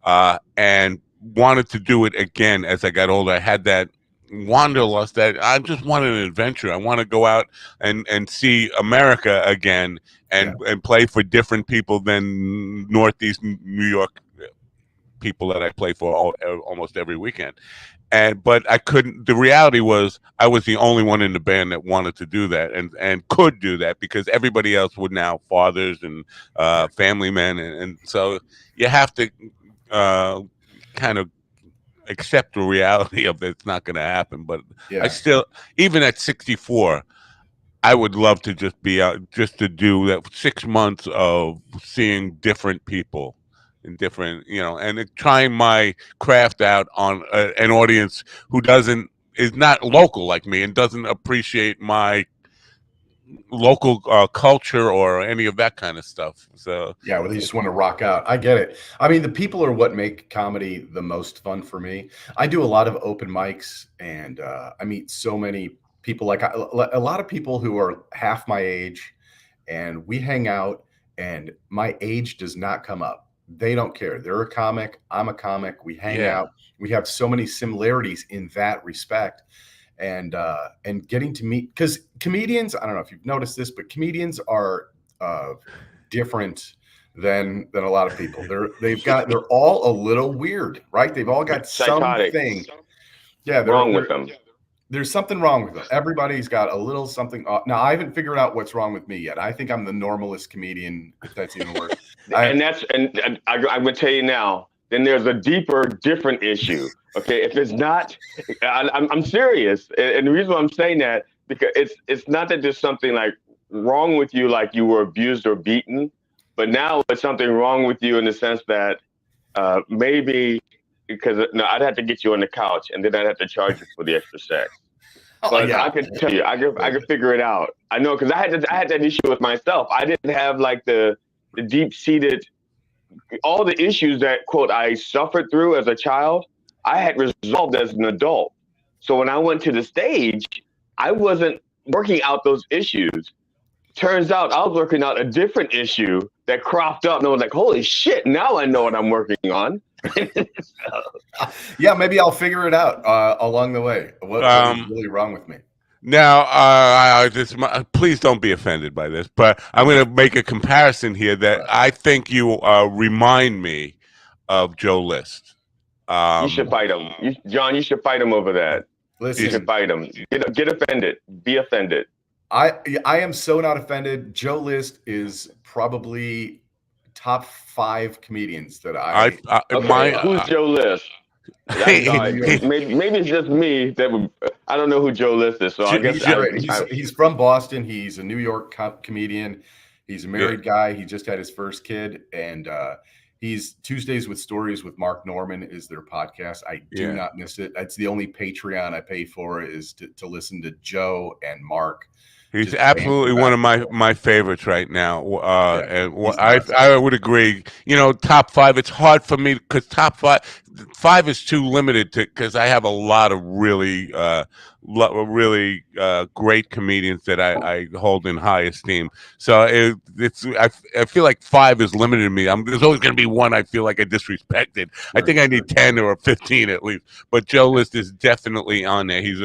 and wanted to do it again as I got older. I had that wanderlust that I just wanted an adventure. I want to go out and see America again and play for different people than Northeast New York people that I play for almost every weekend. But I couldn't. The reality was I was the only one in the band that wanted to do that and could do that, because everybody else were now fathers and family men, and so you have to kind of accept the reality of it's not going to happen. But I still, even at 64, I would love to just be out, just to do that 6 months of seeing different people in different, and trying my craft out on an audience who is not local like me and doesn't appreciate my local culture or any of that kind of stuff. So well, they just want to rock out. I get it. I mean, the people are what make comedy the most fun for me. I do a lot of open mics, and I meet so many people, like a lot of people who are half my age, and we hang out, and my age does not come up. They don't care. They're a comic. I'm a comic. We hang out. We have so many similarities in that respect. And getting to meet, because comedians, I don't know if you've noticed this, but comedians are different than a lot of people. They're all a little weird, right? They've all got something. Wrong with them. There's something wrong with them. Everybody's got a little something. Now, I haven't figured out what's wrong with me yet. I think I'm the normalist comedian, if that's even worse. And I would tell you now, then there's a deeper, different issue. Okay, if it's not, I'm serious. And the reason why I'm saying that, because it's not that there's something like wrong with you, like you were abused or beaten, but now it's something wrong with you in the sense that maybe, because I'd have to get you on the couch and then I'd have to charge you for the extra sex. But I could tell you, I could figure it out. I know, because I had that issue with myself. I didn't have like the deep-seated, all the issues that, quote, I suffered through as a child, I had resolved as an adult. So when I went to the stage, I wasn't working out those issues. Turns out I was working out a different issue that cropped up, and I was like, holy shit, now I know what I'm working on. Yeah, maybe I'll figure it out along the way. What is really wrong with me? Now, please don't be offended by this, but I'm going to make a comparison here that I think you remind me of Joe List. You should fight him, John. You should fight him over that. Listen, you should fight him. Get offended. Be offended. I am so not offended. Joe List is probably top 5 comedians that who's Joe List? Maybe it's just me that would. I don't know who Joe List is, so I guess he's from Boston. He's a New York comedian. He's a married guy. He just had his first kid, and he's Tuesdays with Stories with Mark Norman is their podcast. I do not miss it. It's the only Patreon I pay for is to listen to Joe and Mark. He's absolutely one of my favorites right now. And I would agree. You know, top five. It's hard for me because top five is too limited because I have a lot of really great comedians that I hold in high esteem. So I feel like five is limited to me. There's always going to be one I feel like I disrespected. I think I need 10 or 15 at least. But Joe List is definitely on there. He's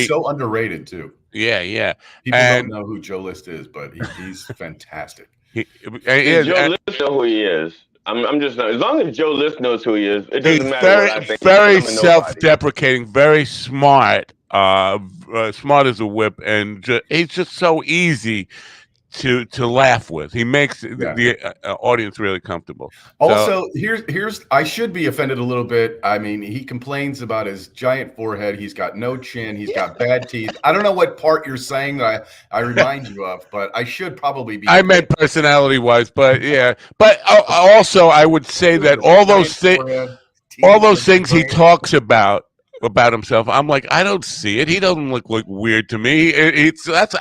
so underrated too. Yeah. People don't know who Joe List is, but he's fantastic. Joe List know who he is. I'm just as long as Joe List knows who he is, it doesn't matter very, what I think. Very self-deprecating, very smart, smart as a whip, and he's just so easy to laugh with. He makes the audience really comfortable. Also, here's I should be offended a little bit. I mean, he complains about his giant forehead. He's got no chin. He's got bad teeth. I don't know what part you're saying that I remind you of, but I should probably be. I meant personality-wise, but yeah. But also, I would say that all those things he talks about himself, I'm like, I don't see it. He doesn't look weird to me. I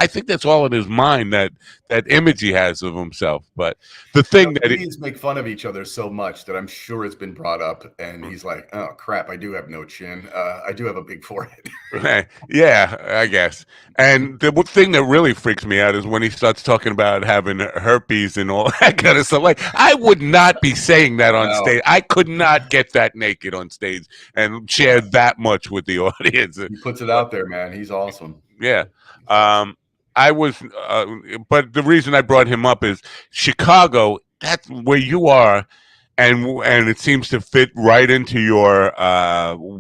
think that's all in his mind, that image he has of himself. But the thing that comedians make fun of each other so much that I'm sure it's been brought up, and he's like, oh crap, I do have no chin. I do have a big forehead. Yeah, I guess. And the thing that really freaks me out is when he starts talking about having herpes and all that kind of stuff. Like, I would not be saying that on stage. I could not get that naked on stage and share that much with the audience. He puts it out there, man. He's awesome. Yeah. I was, but the reason I brought him up is Chicago. That's where you are, and it seems to fit right into your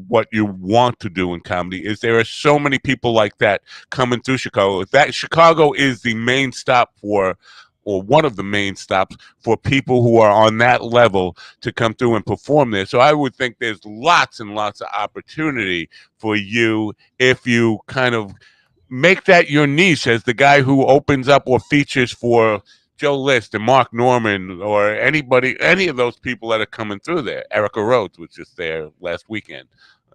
what you want to do in comedy. Is there are so many people like that coming through Chicago. That Chicago is the main stop or one of the main stops for people who are on that level to come through and perform there. So I would think there's lots and lots of opportunity for you if you kind of make that your niche as the guy who opens up or features for Joe List and Mark Norman or any of those people that are coming through there. Erica Rhodes was just there last weekend.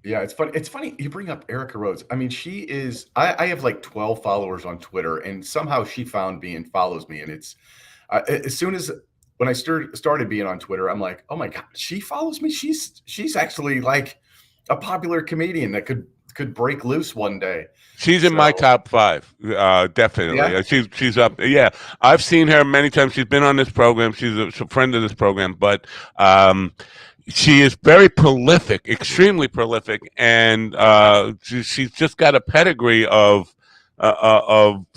Yeah, it's funny. It's funny you bring up Erica Rhodes. I mean, she is. I have like 12 followers on Twitter, and somehow she found me and follows me. And it's as soon as when I started being on Twitter, I'm like, oh my god, she follows me. She's actually like a popular comedian that could break loose one day. She's in my top five, definitely. Yeah. She's up. Yeah, I've seen her many times. She's been on this program. She's a friend of this program, but she is very prolific, extremely prolific, and she's just got a pedigree of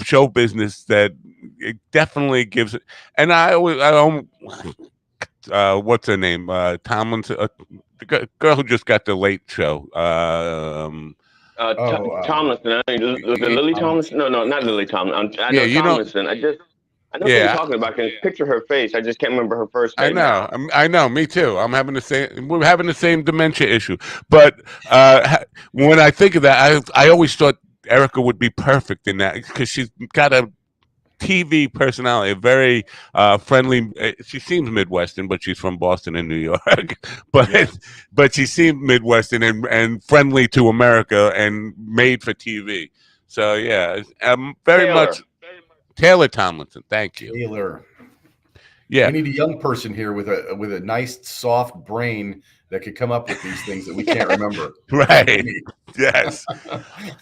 show business that it definitely gives it. And I what's her name? Tomlinson, the girl who just got the Late Show. Tomlinson. Was it Lily Tomlinson? No, not Lily Tomlinson. I know Tomlinson. I know what you're talking about. I can picture her face. I just can't remember her first name. I know. Me too. We're having the same dementia issue. But when I think of that, I always thought Erica would be perfect in that because she's got a TV personality, a very friendly. She seems Midwestern, but she's from Boston and New York. But she seems Midwestern and friendly to America and made for TV. So yeah, very much Taylor Tomlinson. Thank you, Taylor. Yeah, we need a young person here with a nice soft brain that could come up with these things that we can't remember. Right. Yes.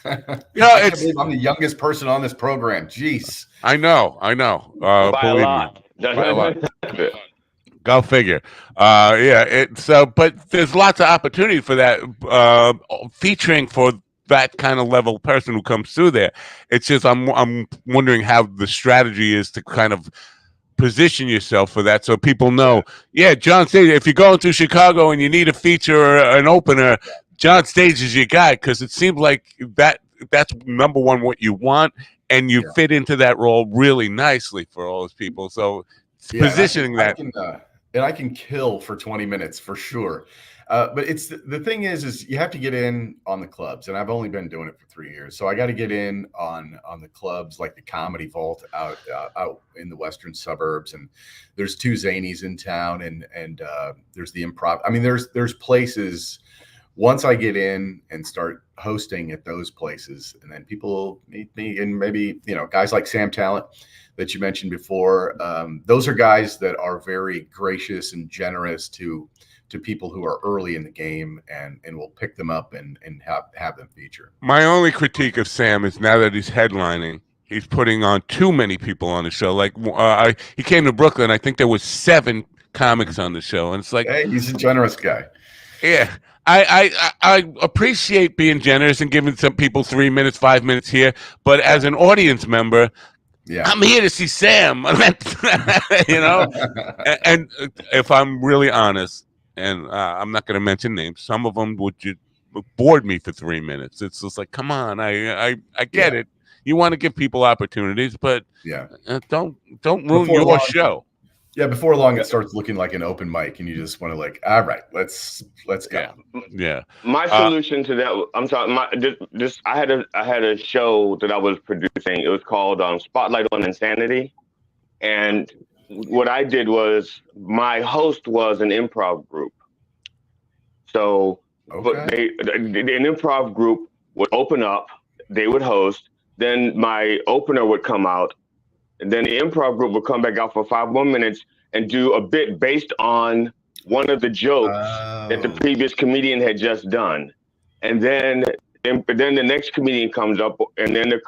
I'm the youngest person on this program. Jeez. I know. By a lot. Go figure. But there's lots of opportunity for that featuring for that kind of level person who comes through there. It's just I'm wondering how the strategy is to kind of position yourself for that so people know, John Stage, if you're going through Chicago and you need a feature or an opener, John Stage is your guy, because it seems like that's number one what you want, and you fit into that role really nicely for all those people. So positioning I can kill for 20 minutes for sure. But it's the thing is you have to get in on the clubs, and I've only been doing it for 3 years, so I got to get in on the clubs like the Comedy Vault out in the western suburbs, and there's 2 Zanies in town, and there's the Improv. I mean, there's places. Once I get in and start hosting at those places, and then people meet me, and maybe guys like Sam Talent that you mentioned before. Those are guys that are very gracious and generous to people who are early in the game, and will pick them up and have them feature. My only critique of Sam is now that he's headlining, he's putting on too many people on the show. Like he came to Brooklyn, I think there was 7 comics on the show, and it's like, hey, he's a generous guy. Yeah, I appreciate being generous and giving some people 3 minutes, 5 minutes here, but as an audience member, I'm here to see Sam. And if I'm really honest. And I'm not going to mention names. Some of them would bored me for 3 minutes. It's just like, come on, I get it. You want to give people opportunities, but don't ruin your show. Yeah, before long, it starts looking like an open mic, and you just want to like, all right, let's go. Yeah. My solution to that, I'm talking. I had a show that I was producing. It was called Spotlight on Insanity, and what I did was my host was an improv group. So, but an improv group would open up, they would host, then my opener would come out, and then the improv group would come back out for 5 more minutes and do a bit based on one of the jokes that the previous comedian had just done. And then the next comedian comes up, and then the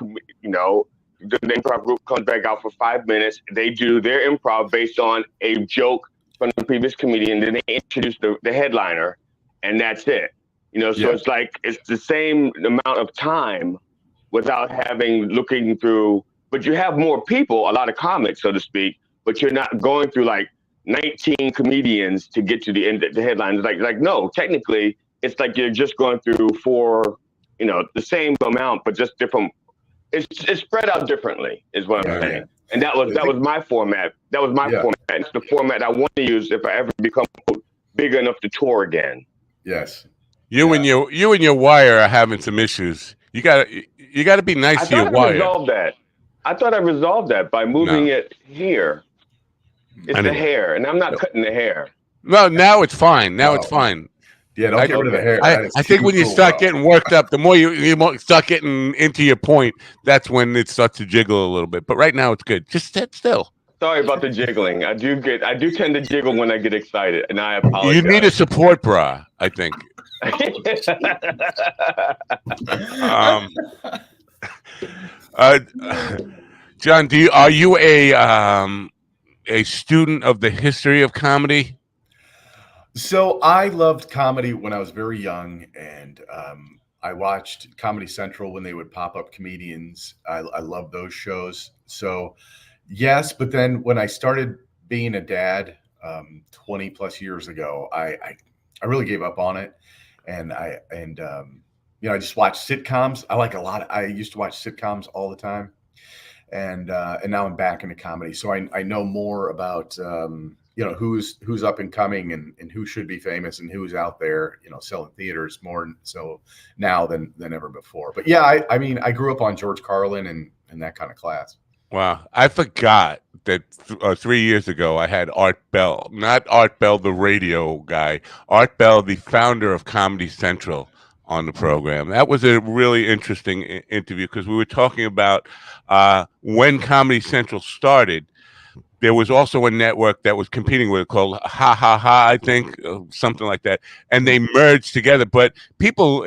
improv group comes back out for 5 minutes. They do their improv based on a joke from the previous comedian. Then they introduce the headliner, and that's it. So it's like it's the same amount of time without looking through. But you have more people, a lot of comics, so to speak. But you're not going through like 19 comedians to get to the end. The headlines, like no, technically, it's like you're just going through 4, the same amount, but just different. It's spread out differently, is what I'm saying. And that was my format. That was my format. It's the format I want to use if I ever become big enough to tour again. Yes. You and your wire are having some issues. You gotta be nice to your wire. I thought I resolved that by moving it here. It's the hair, and I'm not cutting the hair. No, now it's fine. It's fine. Yeah, don't get rid of the hair. I think when you start getting worked up, the more you start getting into your point, that's when it starts to jiggle a little bit. But right now it's good. Just sit still. Sorry about the jiggling. I do tend to jiggle when I get excited, and I apologize. You need a support bra, I think. John, are you a student of the history of comedy? So I loved comedy when I was very young, and I watched Comedy Central when they would pop up comedians. I love those shows. So yes, but then when I started being a dad 20 plus years ago, I really gave up on it, and I just watched sitcoms. I used to watch sitcoms all the time, and now I'm back into comedy. So I know more about who's up and coming, and who should be famous, and who's out there, selling theaters more so now than ever before. But yeah, I grew up on George Carlin and that kind of class. Wow. I forgot that 3 years ago I had Art Bell, not Art Bell, the radio guy, Art Bell, the founder of Comedy Central, on the program. That was a really interesting interview because we were talking about when Comedy Central started. There was also a network that was competing with it called Ha Ha Ha, I think, something like that, and they merged together. But people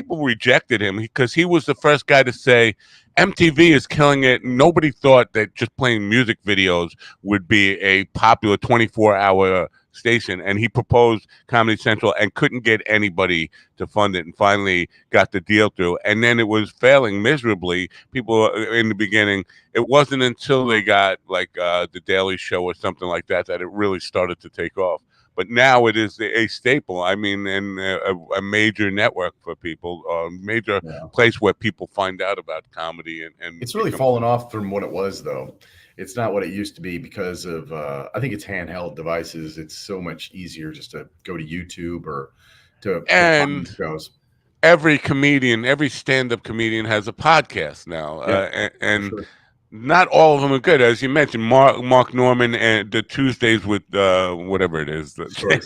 rejected him because he was the first guy to say MTV is killing it. Nobody thought that just playing music videos would be a popular 24-hour station, and he proposed Comedy Central and couldn't get anybody to fund it, and finally got the deal through. And then it was failing miserably. People in the beginning, it wasn't until they got like the Daily Show or something like that that it really started to take off. But now it is a staple. I mean, and a major network for people, a major place where people find out about comedy. And it's really fallen off from what it was, though. it's not what it used to be because of I think it's handheld devices. It's so much easier just to go to YouTube or to find And shows. every comedian, every stand-up comedian has a podcast now, Yeah, for and sure. not all of them are good, as you mentioned. Mark Norman and the Tuesdays with whatever it is. Sorry.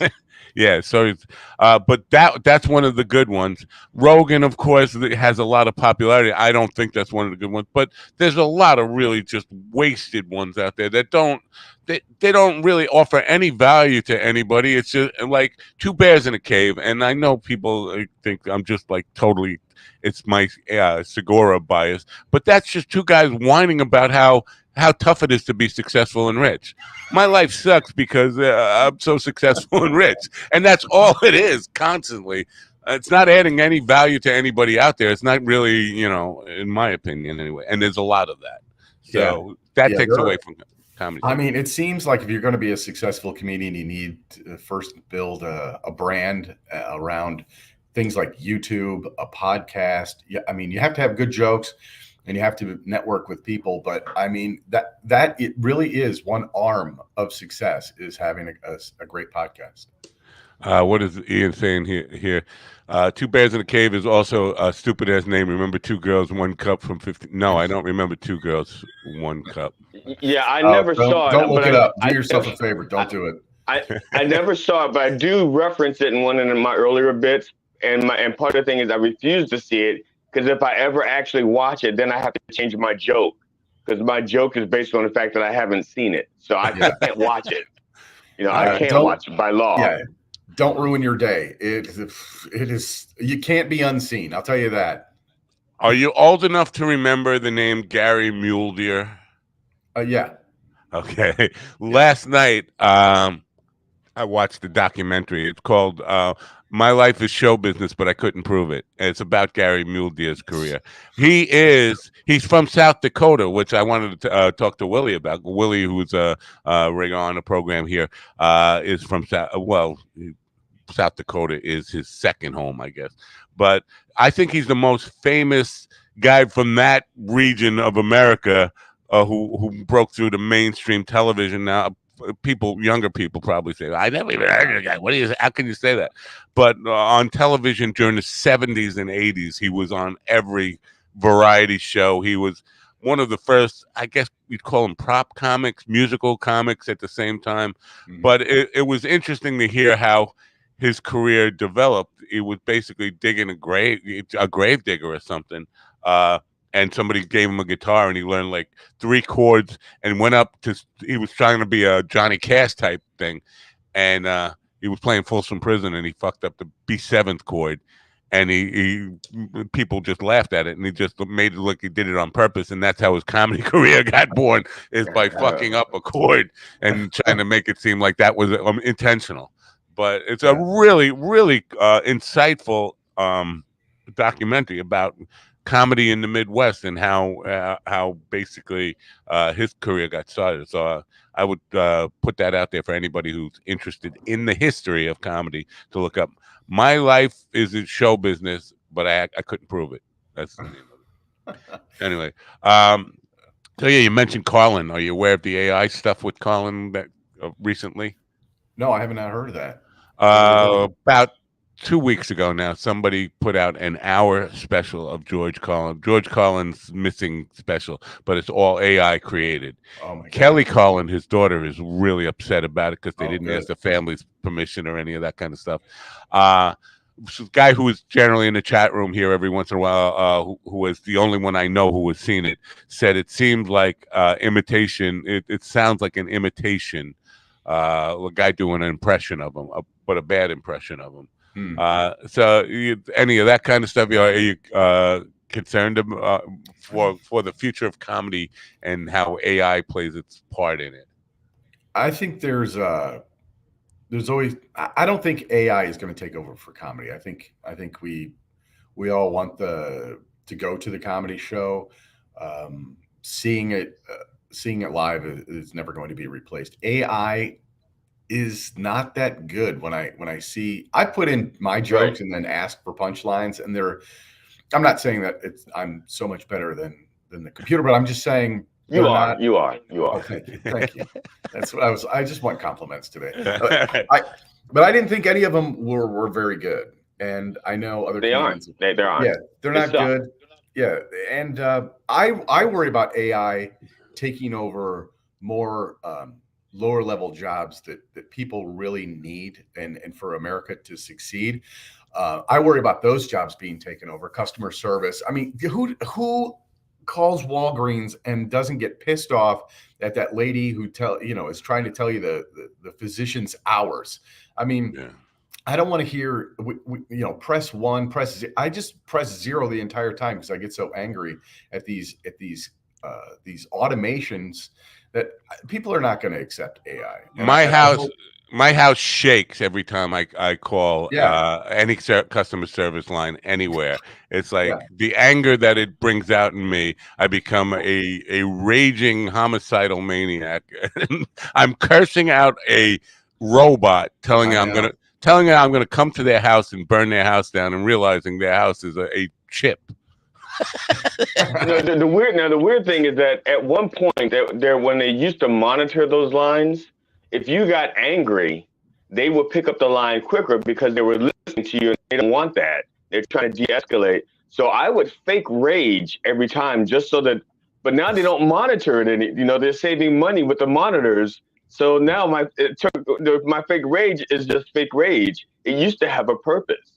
Yeah, so but that's one of the good ones. Rogan, of course, has a lot of popularity. I don't think that's one of the good ones, but there's a lot of really just wasted ones out there that they don't really offer any value to anybody. It's just like two bears in a cave. And I know people think I'm just like totally, it's my Segura bias, but that's just two guys whining about how tough it is to be successful and rich. My life sucks because I'm so successful and rich, and that's all it is constantly. It's not adding any value to anybody out there. It's not really, in my opinion, anyway. And there's a lot of that, Yeah, so that yeah. takes away from comedy. I mean, it seems like if you're going to be a successful comedian, you need to first build a brand around things like YouTube, a podcast. Yeah, I mean, you have to have good jokes, and you have to network with people. But I mean, that it really is one arm of success is having a great podcast. What is Ian saying here? Two Bears in a Cave is also a stupid ass name. Remember Two Girls, One Cup from 50? No, I don't remember Two Girls, One Cup. Yeah, I never saw Don't it, look but it up. Do I yourself a favor. Don't do it. I never saw it, but I do reference it in one of my earlier bits. And part of the thing is I refuse to see it because if I ever actually watch it, then I have to change my joke because my joke is based on the fact that I haven't seen it, so I can't watch it. I can't watch it by law. Yeah, don't ruin your day. It is. You can't be unseen. I'll tell you that. Are you old enough to remember the name Gary Mule Deer? Yeah. Okay. Last night, I watched the documentary. It's called My Life is Show Business, but I couldn't prove it. And it's about Gary Mule Deer's career. He's from South Dakota, which I wanted to talk to Willie about. Willie, who's a ringer on the program here, is from South Dakota is his second home, I guess. But I think he's the most famous guy from that region of America who broke through the mainstream television. Now, younger people probably say, I never even heard of the guy. How can you say that? But on television during the 70s and 80s, he was on every variety show. He was one of the first, I guess you'd call them prop comics, musical comics at the same time. Mm-hmm. But it was interesting to hear how his career developed. He was basically digging a grave digger or something. And somebody gave him a guitar and he learned like 3 chords and went up to, he was trying to be a Johnny Cash type thing. And he was playing Folsom Prison and he fucked up the B7th chord. And people just laughed at it and he just made it look he did it on purpose. And that's how his comedy career got born, is by fucking up a chord and trying to make it seem like that was intentional. But it's a really, really insightful documentary about comedy in the Midwest and how basically his career got started. So I would put that out there for anybody who's interested in the history of comedy to look up. My Life is in Show Business, but I couldn't prove it. That's the name of it. Anyway, so yeah, you mentioned Carlin. Are you aware of the AI stuff with Carlin that recently? No, I haven't heard of that. About 2 weeks ago now, somebody put out an hour special of George Carlin's missing special, but it's all AI created. Oh my God. Kelly Carlin, his daughter, is really upset about it because they didn't ask the family's permission or any of that kind of stuff. Guy who is generally in the chat room here every once in a while, who was the only one I know who has seen it, said it seemed like imitation. It sounds like an imitation. A guy doing an impression of him, but a bad impression of him. So any of that kind of stuff, are you concerned for the future of comedy and how AI plays its part in it? I think there's always, I don't think AI is going to take over for comedy. I think we all want to go to the comedy show. Seeing it live is never going to be replaced. AI is not that good. When I see, I put in my jokes and then ask for punchlines, and I'm not saying that I'm so much better than the computer, but I'm just saying You they're are. not. You are. You Oh, are. thank you. Thank you. That's what I was. I just want compliments today. But I didn't think any of them were very good. And I know other They aren't. comedians. They aren't. Yeah, they're They not suck. good. Yeah, and I worry about AI taking over more lower level jobs that people really need, and for America to succeed. I worry about those jobs being taken over. Customer service. I mean, who calls Walgreens and doesn't get pissed off at that lady who is trying to tell you the physician's hours? I mean, Yeah. I don't want to hear, press one, I just press zero the entire time because I get so angry at these automations that people are not going to accept AI. And My I house, hope, my house shakes every time I call yeah, any customer service line anywhere. It's yeah. like the anger that it brings out in me. I become a raging homicidal maniac. I'm cursing out a robot, I know. telling her I'm gonna come to their house and burn their house down, and realizing their house is a chip. The weird thing is that at one point, when they used to monitor those lines, if you got angry, they would pick up the line quicker because they were listening to you and they don't want that. They're trying to de-escalate. So I would fake rage every time just so that. But now they don't monitor it, and they're saving money with the monitors. So now my fake rage is just fake rage. It used to have a purpose.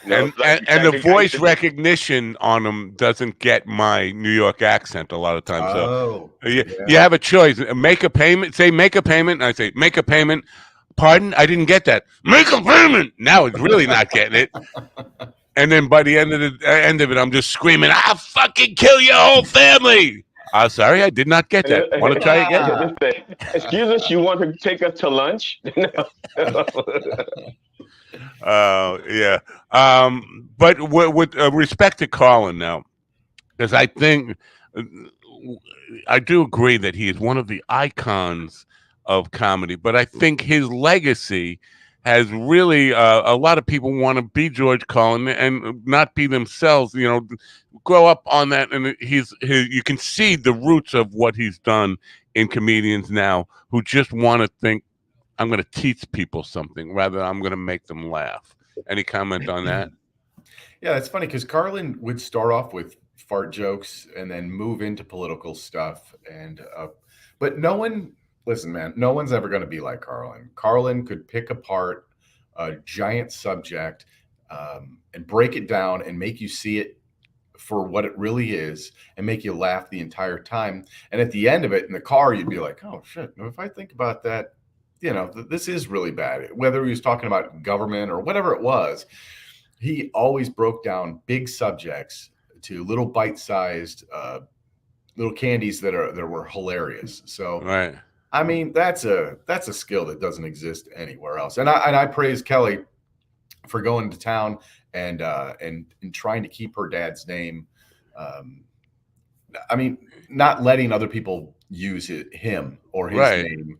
And, Like and and the I used voice to, recognition on them doesn't get my New York accent a lot of times. So Oh, you yeah. have a choice. Make a payment. Say make a payment. And I say make a payment. Pardon, I didn't get that. Make a payment. Now it's really not getting it. And then by the end of it, I'm just screaming, "I'll fucking kill your whole family." Sorry, I did not get that. Want to try again? Just say, excuse us, you want to take us to lunch? Yeah. But with respect to Colin now, because I think I do agree that he is one of the icons of comedy, but I think his legacy has really a lot of people want to be George Carlin and not be themselves. Grow up on that, and you can see the roots of what he's done in comedians now who just want to think, I'm going to teach people something rather than I'm going to make them laugh. Any comment on that? Yeah, it's funny because Carlin would start off with fart jokes and then move into political stuff. But listen, man, no one's ever going to be like Carlin. Carlin could pick apart a giant subject and break it down and make you see it for what it really is and make you laugh the entire time. And at the end of it in the car, you'd be like, oh, shit, if I think about that, this is really bad. Whether he was talking about government or whatever it was, he always broke down big subjects to little bite-sized little candies that were hilarious. So, Right. I mean, that's a skill that doesn't exist anywhere else. And I praise Kelly for going to town and trying to keep her dad's name. I mean, not letting other people use him or his Right. name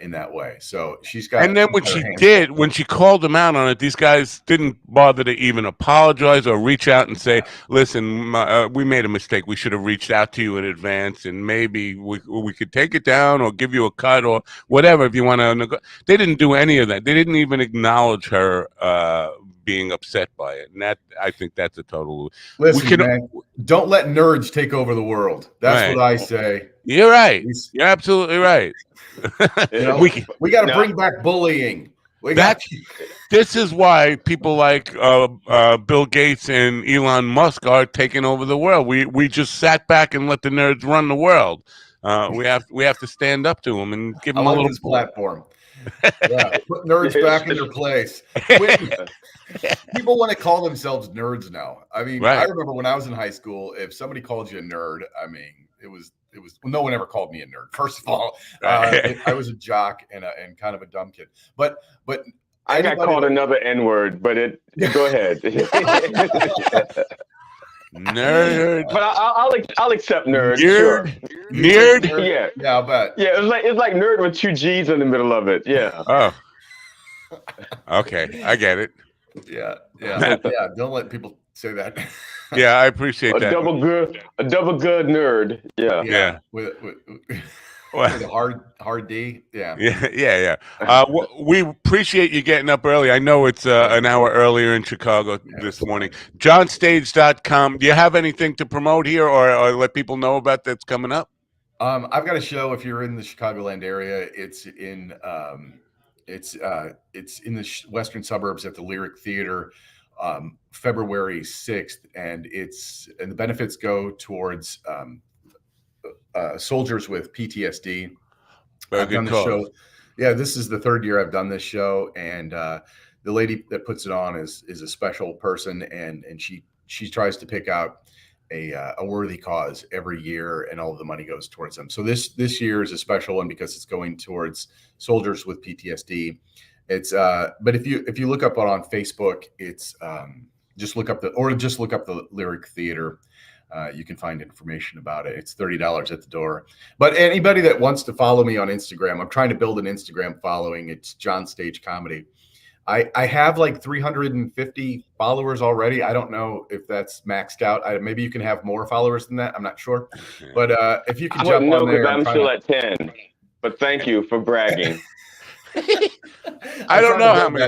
in that way. So she's got. And then when she called them out on it, these guys didn't bother to even apologize or reach out and say, "Listen, we made a mistake. We should have reached out to you in advance, and maybe we could take it down or give you a cut or whatever if you want to." They didn't do any of that. They didn't even acknowledge her being upset by it, and I think that's a total. Listen, man, don't let nerds take over the world. That's Right. what I say. You're right. You're absolutely right. We got to bring back bullying. This is why people like Bill Gates and Elon Musk are taking over the world. We just sat back and let the nerds run the world. We have to stand up to them and give them a little platform. Yeah, put nerds back in their place. People want to call themselves nerds now. I mean, I remember when I was in high school, if somebody called you a nerd, I mean, it was no one ever called me a nerd. First of all, I was a jock and kind of a dumb kid. But I got called another N-word, but go ahead. Nerd. But I'll accept nerd. Nerd. Sure. Nerd. Yeah, I'll bet. Yeah, it's like nerd with 2 G's in the middle of it. Yeah. Oh. Okay, I get it. Yeah. Don't let people say that. Yeah, I appreciate A that. double good nerd. Yeah. Yeah. With a hard D. Yeah. Yeah. We appreciate you getting up early. I know it's an hour earlier in Chicago this morning. JohnStage.com. Do you have anything to promote here or let people know about that's coming up? I've got a show. If you're in the Chicagoland area, it's in the western suburbs at the Lyric Theater, February 6th, and the benefits go towards soldiers with PTSD. Very I've done good this cause. show. Yeah, this is the third year I've done this show, and the lady that puts it on is a special person, and she tries to pick out a worthy cause every year, and all of the money goes towards them. So this year is a special one because it's going towards soldiers with PTSD. It's but if you look up on Facebook, it's just look up the Lyric Theater. You can find information about it. It's $30 at the door. But anybody that wants to follow me on Instagram, I'm trying to build an Instagram following. It's John Stage Comedy. I have like 350 followers already. I don't know if that's maxed out. Maybe you can have more followers than that. I'm not sure. But if you can jump on there. I'm still at 10. But thank you for bragging. I don't know how many.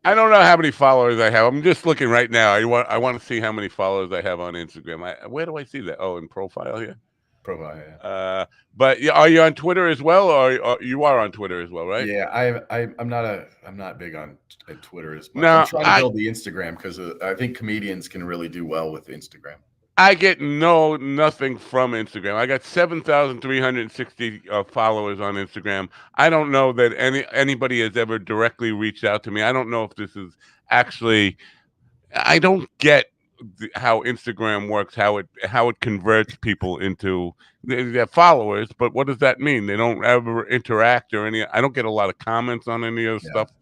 I don't know how many followers I have. I'm just looking right now. I want to see how many followers I have on Instagram. Where do I see that? Oh, in profile here. Profile. Yeah. But are you on Twitter as well, or you are on Twitter as well, right? Yeah, I'm not big on Twitter as much. No, I'm trying to build the Instagram because I think comedians can really do well with Instagram. I get nothing from Instagram. I got 7,360 followers on Instagram. I don't know that anybody has ever directly reached out to me. I don't know if this is actually. I don't get how Instagram works, how it converts people into their followers. But what does that mean? They don't ever interact or any. I don't get a lot of comments on any of the stuff.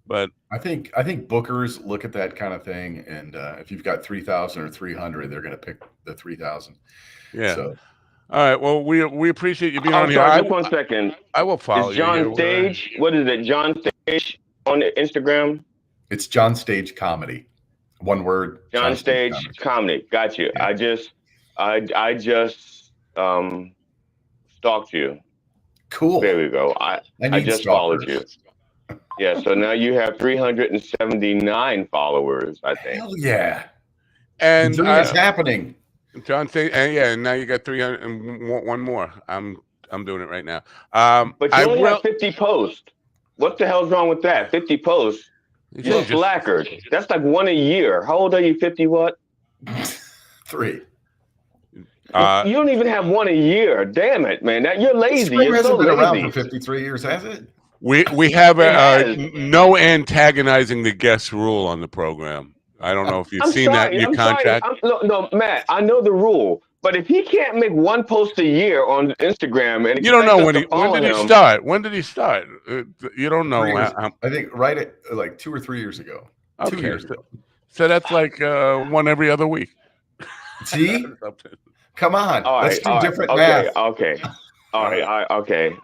But I think bookers look at that kind of thing, and if you've got 3,000 or 300, they're going to pick the 3,000. Yeah. So, all right. Well, we appreciate you being on here. Just 1 second. I will follow you. John Stage. What is it? John Stage on Instagram. It's John Stage Comedy. One word. John Stage Comedy. Got you. Yeah. I just stalked you. Cool. There we go. I just followed you. Yeah, so now you have 379 followers, I think. Hell yeah. And it's happening. John say and now you got 300 and one more. I'm doing it right now. But you only have 50 posts. What the hell's wrong with that? 50 posts. You're slackers. That's like one a year. How old are you? 50 what? 3. You don't even have one a year. Damn it, man. You're lazy. You're so been lazy. Around for 53 years, has it? We have no antagonizing the guest rule on the program. I don't know if you've seen that in your contract. No, Matt, I know the rule. But if he can't make one post a year on Instagram, and you don't know when did he start? When did he start? You don't know. I think right at like 2 or 3 years ago. Okay. 2 years ago. So that's like one every other week. See? Come on. Let's do different math. Okay. All right. Okay.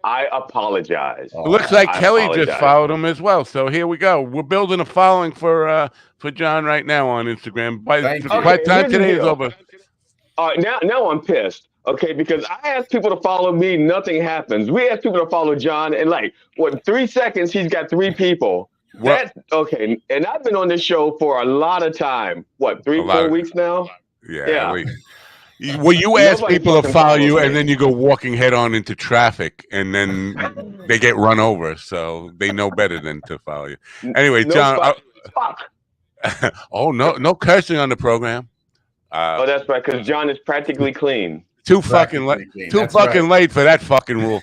I apologize. It looks like Kelly just followed him as well. So here we go. We're building a following for John right now on Instagram. By the time today is over. All right, now I'm pissed. Okay, because I ask people to follow me, nothing happens. We ask people to follow John, and 3 seconds, he's got 3 people. That's okay. And I've been on this show for a lot of time. 3-4 weeks now? Yeah. Well, you ask people to follow you, and then you go walking head on into traffic, and then they get run over. So they know better than to follow you. Anyway, John. Fuck. Oh, no cursing on the program. That's right, because John is practically clean. Too fucking late for that fucking rule.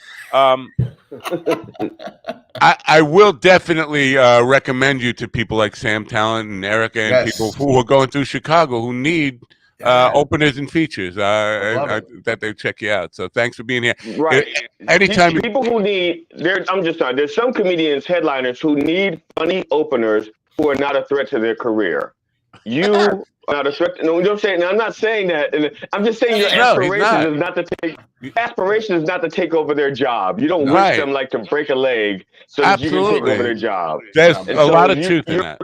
I will definitely recommend you to people like Sam Talent and Erica and people who are going through Chicago who need openers and features that they check you out. So thanks for being here. Right. Anytime people who need I'm just sorry. There's some comedians, headliners who need funny openers who are not a threat to their career. You are not a threat. No, I'm not saying that. I'm just saying your aspiration is not to take over their job. You don't wish them to break a leg so that you can take over their job. There's a lot of truth in that.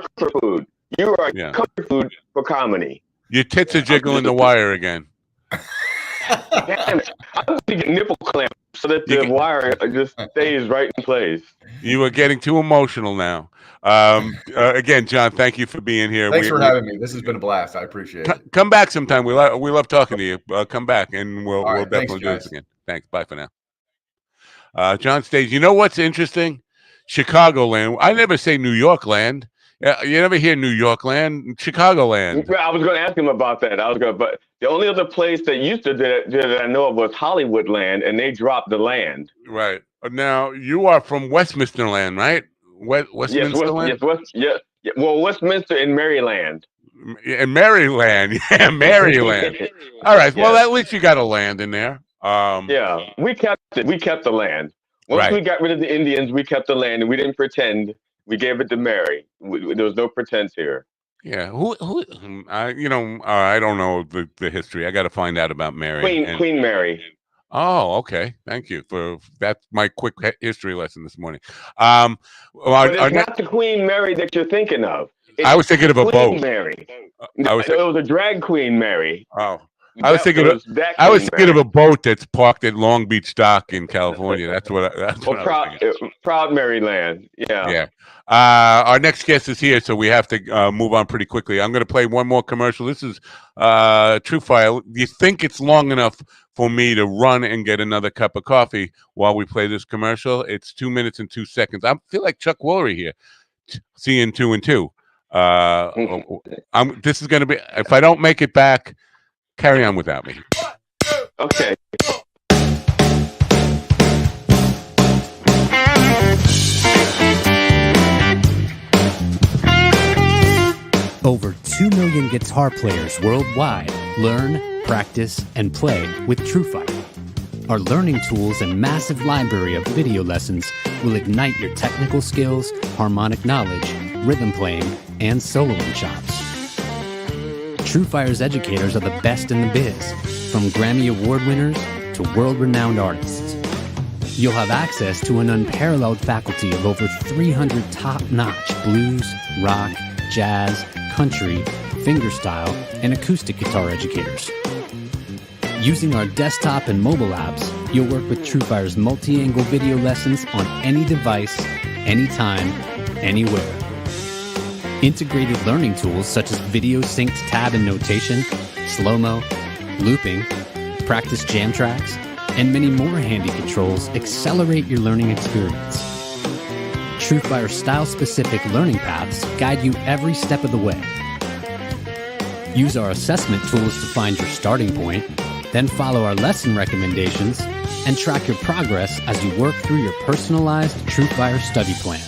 You are comfort food for comedy. Your tits are jiggling the wire again. Damn it. I'm going to get nipple clamps so that the wire just stays right in place. You are getting too emotional now. Again, John, thank you for being here. Thanks for having me. This has been a blast. I appreciate it. Come back sometime. We love talking to you. Come back, and we'll definitely do this again. Thanks. Bye for now. John Stage. You know what's interesting? Chicagoland. I never say New York land. You never hear New York land, Chicagoland. I was going to ask him about that. But the only other place that used to do it that I know of was Hollywood land, and they dropped the land. Right. Now you are from Westminster land, right? Westminster land. Yes. Well, Westminster in Maryland. In Maryland, yeah, Maryland. All right. Well, at least you got a land in there. Yeah, we kept it. We kept the land. Once we got rid of the Indians, we kept the land, and we didn't pretend. We gave it to Mary. There was no pretense here. Yeah, who? I don't know the history. I got to find out about Mary. Queen Mary. Oh, okay. Thank you for that's my quick history lesson this morning. But it's not the Queen Mary that you're thinking of. I was thinking of a boat. Mary. It was a drag queen Mary. Oh. I was thinking of a boat that's parked at Long Beach Dock in California. That's what I was thinking. Proud Maryland. Yeah. Yeah. Our next guest is here, so we have to move on pretty quickly. I'm going to play one more commercial. This is TrueFire. Do you think it's long enough for me to run and get another cup of coffee while we play this commercial? It's 2 minutes and 2 seconds. I feel like Chuck Woolery here, seeing 2 and 2. This is going to be, if I don't make it back, carry on without me. Okay. Over 2 million guitar players worldwide learn, practice, and play with TrueFire. Our learning tools and massive library of video lessons will ignite your technical skills, harmonic knowledge, rhythm playing, and soloing chops. TrueFire's educators are the best in the biz, from Grammy Award winners to world-renowned artists. You'll have access to an unparalleled faculty of over 300 top-notch blues, rock, jazz, country, fingerstyle, and acoustic guitar educators. Using our desktop and mobile apps, you'll work with TrueFire's multi-angle video lessons on any device, anytime, anywhere. Integrated learning tools such as video synced tab and notation, slow-mo, looping, practice jam tracks, and many more handy controls accelerate your learning experience. TrueFire style-specific learning paths guide you every step of the way. Use our assessment tools to find your starting point, then follow our lesson recommendations and track your progress as you work through your personalized TrueFire study plan.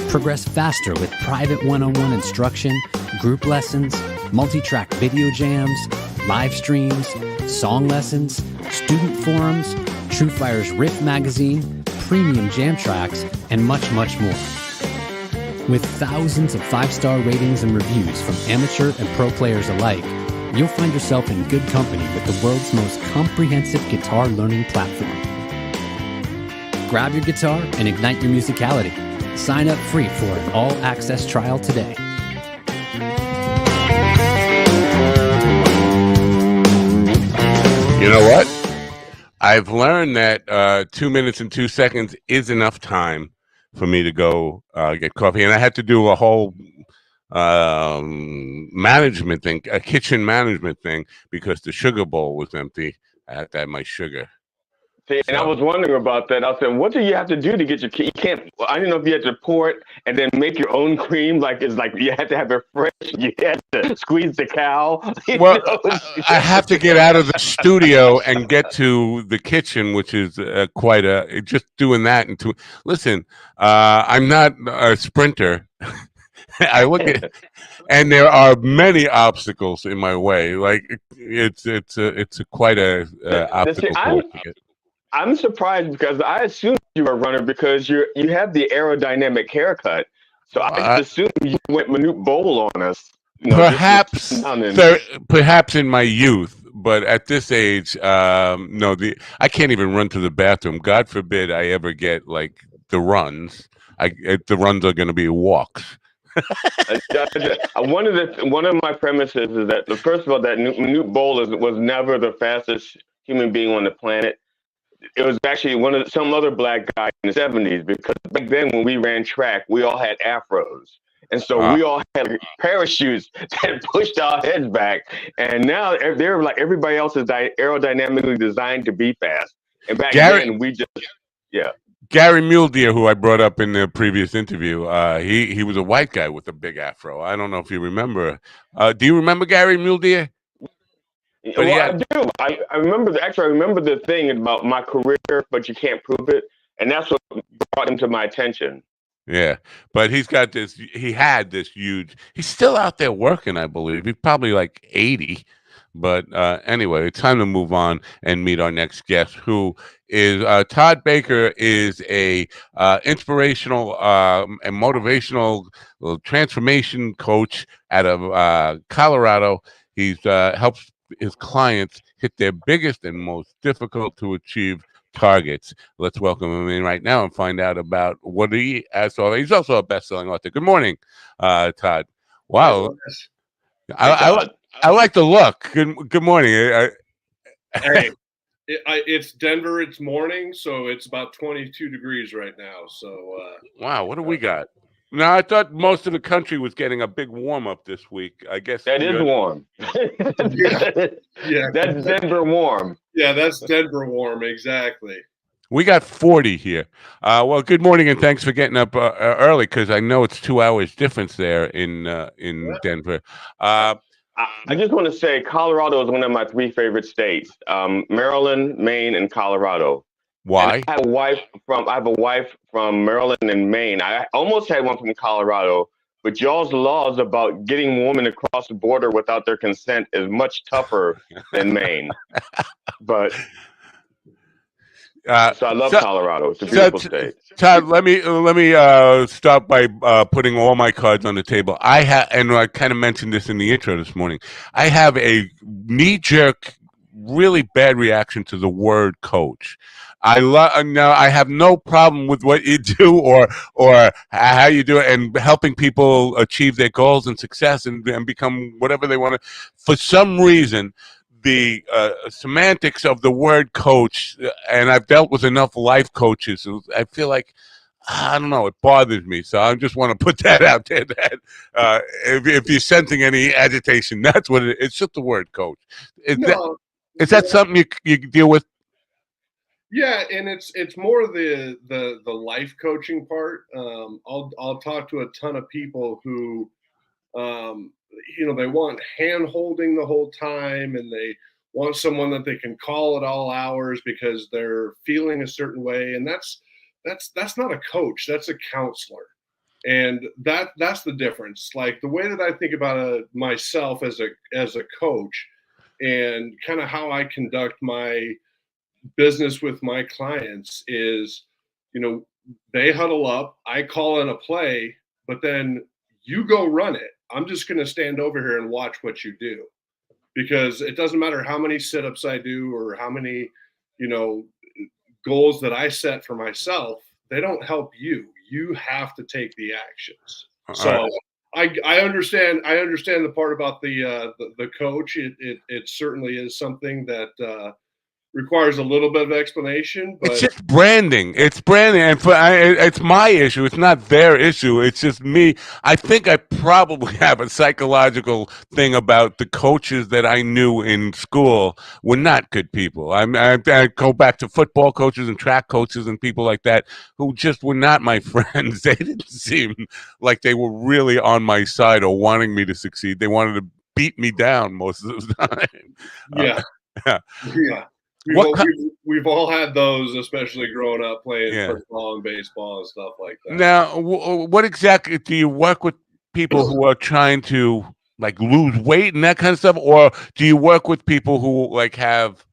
Progress faster with private one-on-one instruction, group lessons, multi-track video jams, live streams, song lessons, student forums, TrueFire's Riff magazine, premium jam tracks, and much, much more. With thousands of 5-star ratings and reviews from amateur and pro players alike, you'll find yourself in good company with the world's most comprehensive guitar learning platform. Grab your guitar and ignite your musicality. Sign up free for an all-access trial today. You know what? I've learned that 2 minutes and 2 seconds is enough time for me to go get coffee. And I had to do a whole management thing, a kitchen management thing, because the sugar bowl was empty. I had to have my sugar. See, and I was wondering about that. I said, what do you have to do to get your cream? You can't, I didn't know if you had to pour it and then make your own cream. Like, it's like you had to have it fresh. You had to squeeze the cow. Well, I have to get out of the studio and get to the kitchen, which is quite just doing that. Listen, I'm not a sprinter. I look at, and there are many obstacles in my way. Like it's quite a obstacle course to get. I'm surprised because I assumed you were a runner because you have the aerodynamic haircut. So I assumed you went Manute Bowl on us. Perhaps in my youth, but at this age, no. I can't even run to the bathroom. God forbid I ever get like the runs. The runs are going to be walks. One of my premises is that first of all, that Newt Bowl was never the fastest human being on the planet. It was actually some other black guy in the '70s, because back then when we ran track, we all had afros, and so we all had parachutes that pushed our heads back. And now they're like everybody else is aerodynamically designed to be fast. And back then we just Gary Muledeer, who I brought up in the previous interview, he was a white guy with a big afro. I don't know if you remember. Do you remember Gary Muledeer? Well, I do. I remember. Actually, I remember the thing about my career, but you can't prove it, and that's what brought him to my attention. Yeah, but he's got this. He had this huge. He's still out there working, I believe. He's probably like 80. But anyway, it's time to move on and meet our next guest, who is Todd Baker. Is a inspirational and motivational transformation coach out of Colorado. He's helps his clients hit their biggest and most difficult to achieve targets. Let's welcome him in right now and find out about what he has. So he's also a best-selling author. Good morning, Todd. Wow, I like the look. Good morning. Hey, it's Denver. It's morning, so it's about 22 degrees right now. So wow, what do we got? No, I thought most of the country was getting a big warm up this week. I guess that is warm. Yeah, that's Denver warm. Yeah, that's Denver warm. Exactly. We got 40 here. Well, good morning and thanks for getting up early, because I know it's 2 hours difference there in Denver. I just want to say Colorado is one of my 3 favorite states: Maryland, Maine, and Colorado. Why? And I have a wife from Maryland and Maine. I almost had one from Colorado, but y'all's laws about getting women across the border without their consent is much tougher than Maine. But so I love Colorado. It's a beautiful state. Todd, let me start by putting all my cards on the table. And I kind of mentioned this in the intro this morning. I have a knee-jerk, really bad reaction to the word coach. Now I have no problem with what you do or how you do it, and helping people achieve their goals and success and become whatever they want to. For some reason, the semantics of the word coach, and I've dealt with enough life coaches, so I feel like, I don't know, it bothers me. So I just want to put that out there, that if you're sensing any agitation, that's what it is. It's just the word coach. Is that something you deal with? Yeah, and it's more the life coaching part. I'll talk to a ton of people who they want hand holding the whole time, and they want someone that they can call at all hours because they're feeling a certain way. And that's not a coach, that's a counselor. And that's the difference. Like the way that I think about myself as a coach, and kind of how I conduct my business with my clients is, they huddle up, I call in a play, but then you go run it. I'm just going to stand over here and watch what you do, because it doesn't matter how many sit-ups I do or how many, goals that I set for myself. They don't help you. You have to take the actions. So I understand the part about the coach. It certainly is something that requires a little bit of explanation, but it's just branding. It's branding, and it's my issue. It's not their issue. It's just me. I think I probably have a psychological thing about the coaches that I knew in school were not good people. I go back to football coaches and track coaches and people like that who just were not my friends. They didn't seem like they were really on my side or wanting me to succeed. They wanted to beat me down most of the time. Yeah. We've all had those, especially growing up playing football and baseball and stuff like that. Now, what exactly do you work with people who are trying to like lose weight and that kind of stuff, or do you work with people who like have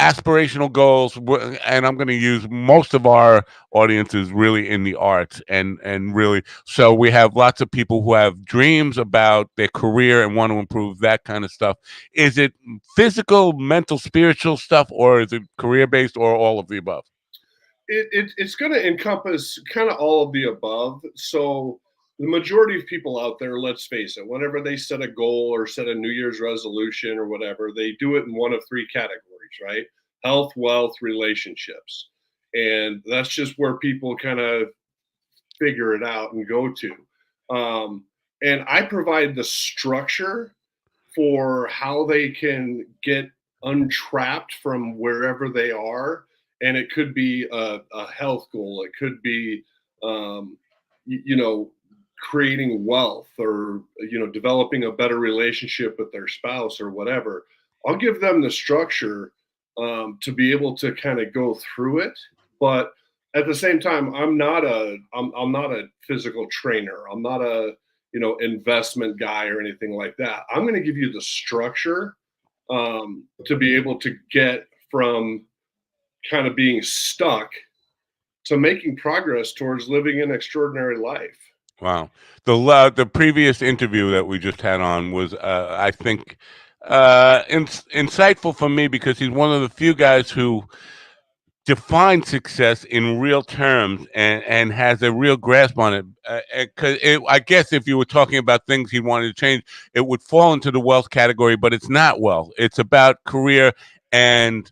aspirational goals? And I'm going to use most of our audiences really in the arts, and really, so we have lots of people who have dreams about their career and want to improve that kind of stuff. Is it physical, mental, spiritual stuff, or is it career based, or all of the above? It's going to encompass kind of all of the above. So the majority of people out there, let's face it, whenever they set a goal or set a New Year's resolution or whatever, they do it in one of three categories, right? Health, wealth, relationships. And that's just where people kind of figure it out and go to. And I provide the structure for how they can get untrapped from wherever they are. And it could be a health goal, it could be, you know, creating wealth, or, you know, developing a better relationship with their spouse or whatever. I'll give them the structure to be able to kind of go through it. But at the same time, I'm not a physical trainer. I'm not a, you know, investment guy or anything like that. I'm going to give you the structure to be able to get from kind of being stuck to making progress towards living an extraordinary life. Wow. The previous interview that we just had on was, I think, insightful for me, because he's one of the few guys who define success in real terms, and has a real grasp on it. Because I guess if you were talking about things he wanted to change, it would fall into the wealth category, but it's not wealth. It's about career and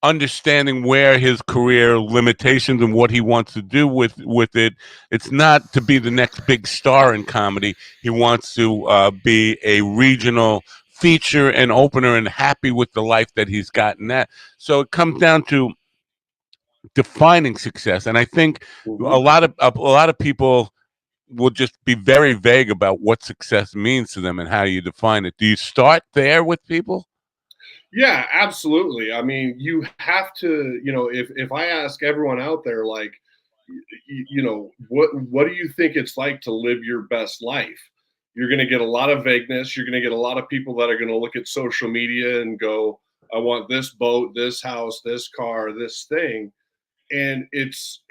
understanding where his career limitations and what he wants to do with it. It's not to be the next big star in comedy. He wants to be a regional feature and opener, and happy with the life that he's gotten that. So it comes down to defining success, and I think Mhm. a lot of people will just be very vague about what success means to them and how you define it. Do you start there with people? Yeah, absolutely. I mean, you have to, you know, if I ask everyone out there, like, you know, what do you think it's like to live your best life? You're going to get a lot of vagueness. You're going to get a lot of people that are going to look at social media and go, "I want this boat, this house, this car, this thing." And it's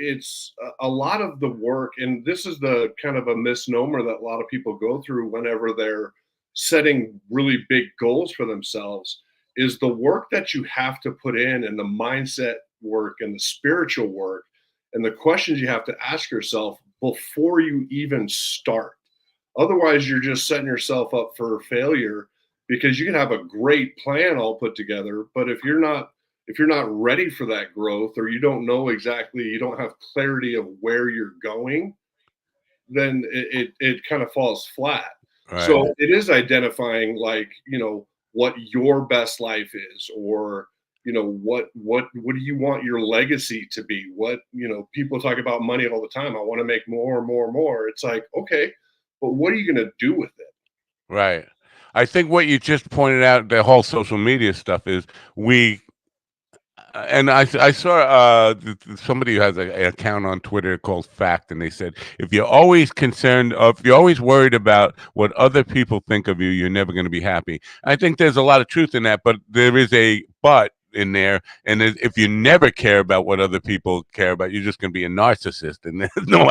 a lot of the work, and this is the kind of a misnomer that a lot of people go through whenever they're setting really big goals for themselves, is the work that you have to put in, and the mindset work and the spiritual work and the questions you have to ask yourself before you even start. Otherwise, you're just setting yourself up for failure, because you can have a great plan all put together, but if you're not ready for that growth, or you don't know exactly, you don't have clarity of where you're going, then it kind of falls flat. Right. So it is identifying, like, you know, what your best life is, or, you know, what do you want your legacy to be? What, you know, people talk about money all the time. I want to make more, more, more. It's like, okay, but what are you going to do with it? Right. I think what you just pointed out, the whole social media stuff, is we and I saw somebody who has an account on Twitter called Fact, and they said, if you're always concerned, or if you're always worried about what other people think of you, you're never going to be happy. I think there's a lot of truth in that, but there is a but in there, and if you never care about what other people care about, you're just going to be a narcissist, and there's no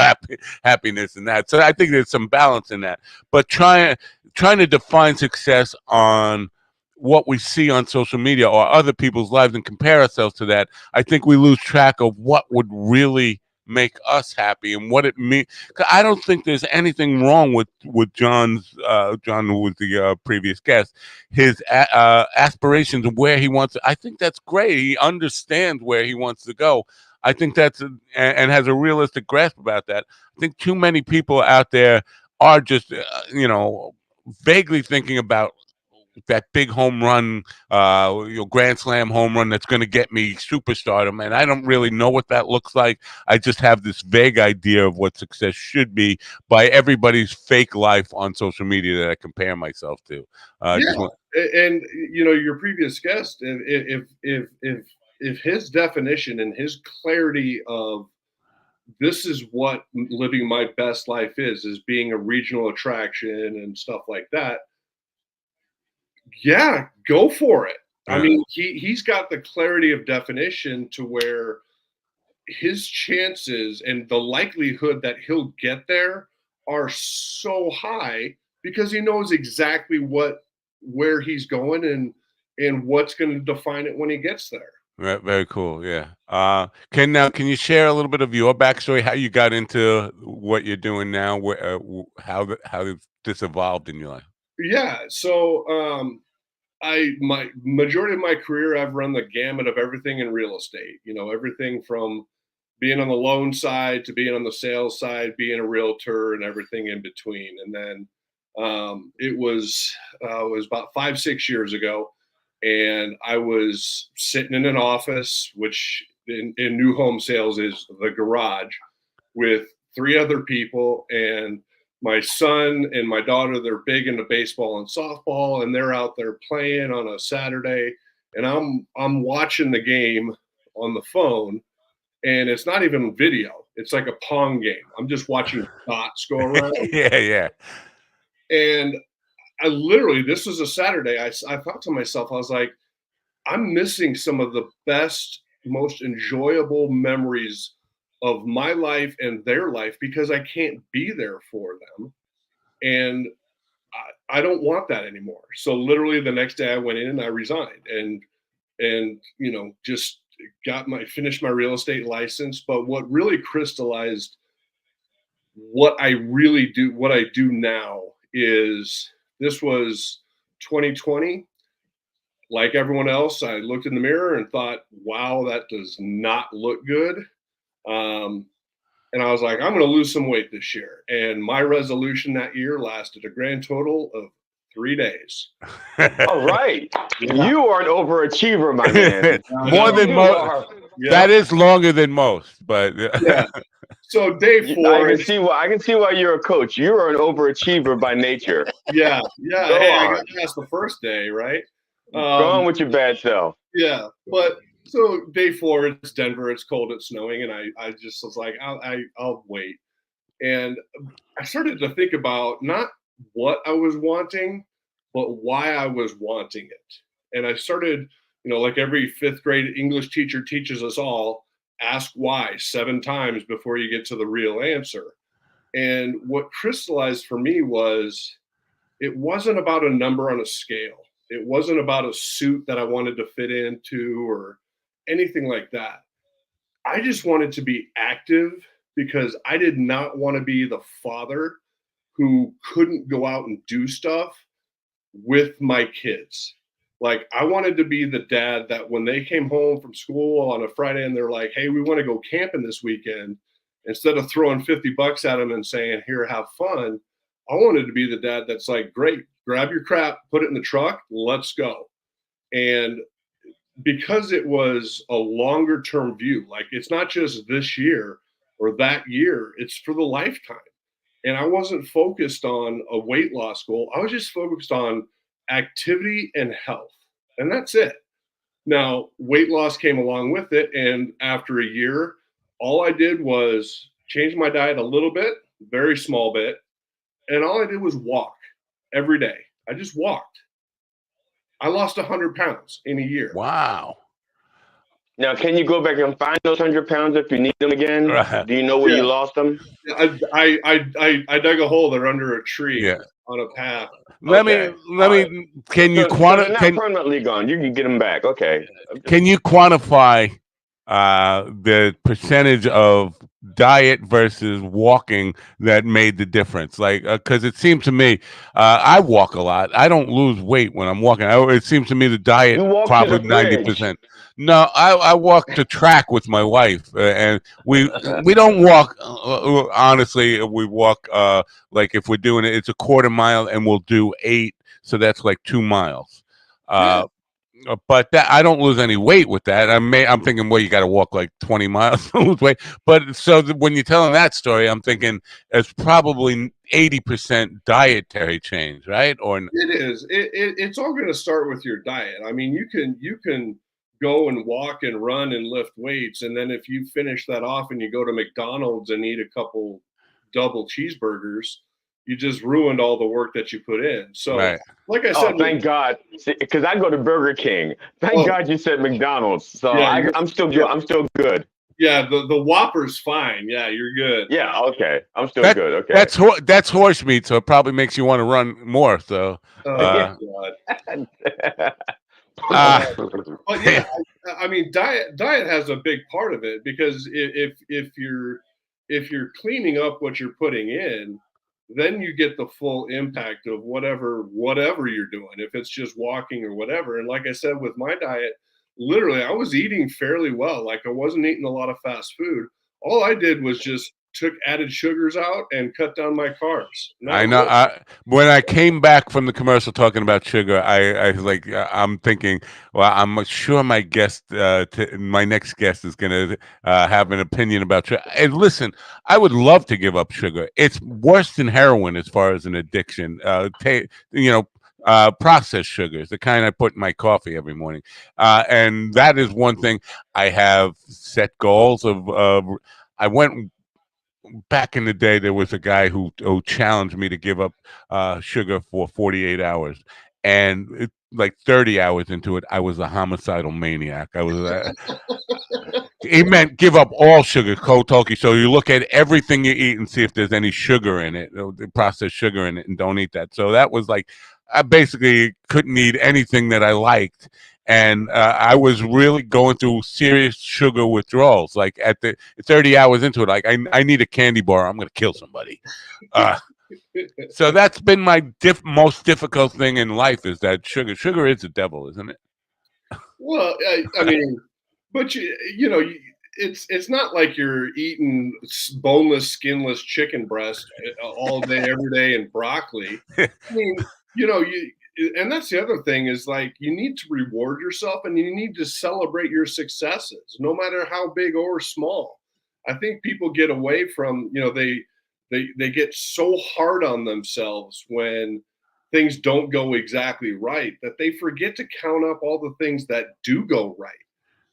happiness in that. So I think there's some balance in that, but trying to define success on what we see on social media or other people's lives and compare ourselves to that, I think we lose track of what would really make us happy and what it means. I don't think there's anything wrong with John, who was the previous guest, his aspirations and where he wants to. I think that's great. He understands where he wants to go. I think and has a realistic grasp about that. I think too many people out there are just vaguely thinking about that big home run, grand slam home run that's going to get me superstardom, and I don't really know what that looks like. I just have this vague idea of what success should be by everybody's fake life on social media that I compare myself to. Yeah, Just want, and you know, your previous guest, if his definition and his clarity of this is what living my best life is being a regional attraction and stuff like that, yeah, go for it. I yeah, mean, he's got the clarity of definition to where his chances and the likelihood that he'll get there are so high, because he knows exactly where he's going, and what's going to define it when he gets there. Very cool. Yeah. Can you share a little bit of your backstory? How you got into what you're doing now? How this evolved in your life? Yeah. So my majority of my career, I've run the gamut of everything in real estate. Everything from being on the loan side to being on the sales side, being a realtor, and everything in between. And then it was about 5 6 years ago, and I was sitting in an office, which in new home sales is the garage, with three other people, and my son and my daughter, they're big into baseball and softball, and they're out there playing on a Saturday, and I'm watching the game on the phone, and it's not even video. It's like a pong game. I'm just watching dots go around. Yeah, yeah. And I literally, this was a Saturday. I thought to myself, I was like, I'm missing some of the best, most enjoyable memories of my life and their life because I can't be there for them. And I don't want that anymore. So literally the next day I went in and I resigned and just finished my real estate license. But what really crystallized what I do now is this was 2020. Like everyone else, I looked in the mirror and thought, wow, that does not look good. And I was like, I'm going to lose some weight this year. And my resolution that year lasted a grand total of 3 days. All right. Yeah. You are an overachiever, my man. More than most. Yeah. That is longer than most, but Yeah. So day 4, I can see why you're a coach. You are an overachiever by nature. yeah. Go Hey, I on. got past the first day, right? Go on with your bad self. Yeah, but so day 4, it's Denver, it's cold, it's snowing, and I just was like, I'll wait. And I started to think about not what I was wanting, but why I was wanting it. And I started, like every 5th grade English teacher teaches us all, ask why 7 times before you get to the real answer. And what crystallized for me was it wasn't about a number on a scale. It wasn't about a suit that I wanted to fit into or anything like that. I just wanted to be active because I did not want to be the father who couldn't go out and do stuff with my kids. Like, I wanted to be the dad that when they came home from school on a Friday and they're like, hey, we want to go camping this weekend, instead of throwing $50 at them and saying, here, have fun, I wanted to be the dad that's like, great, grab your crap, put it in the truck, let's go. And because it was a longer term view, like it's not just this year or that year, it's for the lifetime. And I wasn't focused on a weight loss goal. I was just focused on activity and health. And that's it. Now, weight loss came along with it. And after a year, all I did was change my diet a little bit, very small bit. And all I did was walk every day. I just walked. I lost 100 pounds in a year. wow. Now, can you go back and find those 100 pounds if you need them again? Right. Do you know where you lost them? I dug a hole. They're under a tree Yeah. on a path. Let Okay. me. Can you So they're not quantify? permanently gone. You can get them back. Okay. Can you quantify the percentage of diet versus walking that made the difference? Like, because it seems to me, I walk a lot. I don't lose weight when I'm walking. It seems to me the diet You walk to probably the fridge. 90%. No, I walk to track with my wife, and we don't walk. Honestly, we walk like if we're doing it, it's a quarter mile, and we'll do 8, so that's like 2 miles. But that I don't lose any weight with that. I'm thinking, well, you got to walk like 20 miles to lose weight. But so when you're telling that story, I'm thinking it's probably 80% dietary change, right? Or It is. It's all going to start with your diet. I mean, you can go and walk and run and lift weights, and then if you finish that off and you go to McDonald's and eat a couple double cheeseburgers, you just ruined all the work that you put in. So, right. like I said, Oh, thank God, because I go to Burger King. Thank God you said McDonald's. So Yeah, I'm still good. I'm still good. Yeah, the Whopper's fine. Yeah, you're good. Yeah, okay. I'm still good. Okay. That's horse meat, so it probably makes you want to run more. So, Oh, God. But yeah, I mean, diet has a big part of it, because if you're cleaning up what you're putting in, then you get the full impact of whatever you're doing, if it's just walking or whatever. And like I said, with my diet, literally I was eating fairly well. Like, I wasn't eating a lot of fast food. All I did was just took added sugars out and cut down my carbs. I know. When I came back from the commercial talking about sugar, I was like, I'm thinking, well, I'm sure my my next guest is going to have an opinion about sugar. And listen, I would love to give up sugar. It's worse than heroin as far as an addiction. Processed sugars, the kind I put in my coffee every morning, and that is one thing. I have set goals of. I went back in the day. There was a guy who challenged me to give up sugar for 48 hours, and like 30 hours into it, I was a homicidal maniac. I was. He meant give up all sugar, cold turkey. So you look at everything you eat and see if there's any sugar in it, processed sugar in it, and don't eat that. So that was like, I basically couldn't eat anything that I liked. And I was really going through serious sugar withdrawals. Like at the 30 hours into it, like I need a candy bar. I'm going to kill somebody. So that's been my most difficult thing in life, is that sugar. Sugar is the devil, isn't it? Well, I mean, but it's not like you're eating boneless, skinless chicken breast all day, every day, and broccoli. I mean, and that's the other thing, is like, you need to reward yourself, and you need to celebrate your successes, no matter how big or small. I think people get away from, they get so hard on themselves when things don't go exactly right, that they forget to count up all the things that do go right.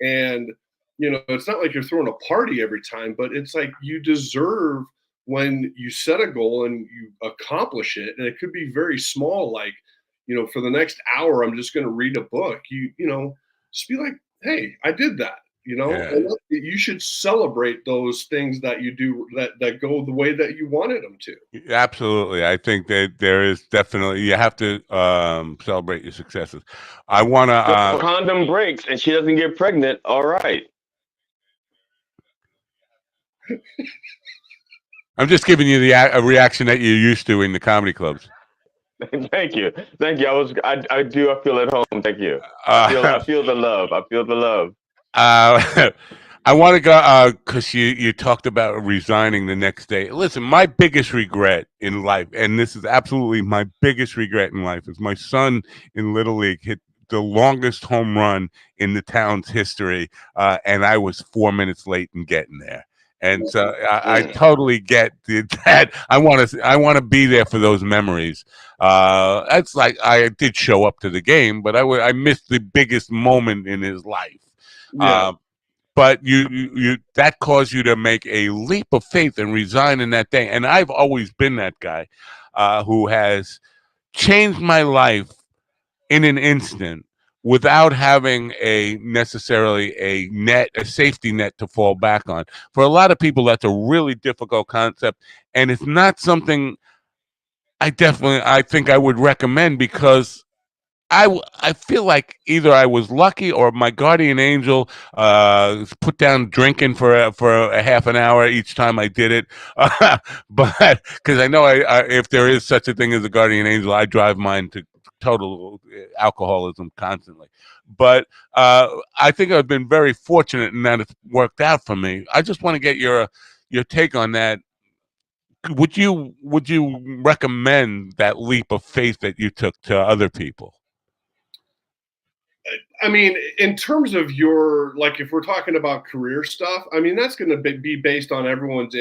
And it's not like you're throwing a party every time, but it's like, you deserve, when you set a goal and you accomplish it, and it could be very small, like, for the next hour, I'm just going to read a book. Just be like, hey, I did that. Yeah. And you should celebrate those things that you do that go the way that you wanted them to. Absolutely. I think that there is definitely, you have to celebrate your successes. I want to. Condom breaks and she doesn't get pregnant. All right. I'm just giving you a reaction that you're used to in the comedy clubs. Thank you. I feel at home. Thank you. I feel the love. I feel the love. I want to go because you talked about resigning the next day. Listen, my biggest regret in life, and this is absolutely my biggest regret in life, is my son in Little League hit the longest home run in the town's history, and I was 4 minutes late in getting there. And so I totally get that. I want to be there for those memories. That's like, I did show up to the game, but I missed the biggest moment in his life. Yeah. But you that caused you to make a leap of faith and resign in that day. And I've always been that guy who has changed my life in an instant without having necessarily a safety net to fall back on. For a lot of people, that's a really difficult concept, and it's not something I think I would recommend, because I feel like either I was lucky or my guardian angel put down drinking for a half an hour each time I did it. But because I know if there is such a thing as a guardian angel, I drive mine to total alcoholism constantly. But I think I've been very fortunate in that it's worked out for me. I just want to get your take on that. Would you recommend that leap of faith that you took to other people? I mean, in terms of like, if we're talking about career stuff, I mean, that's going to be based on everyone's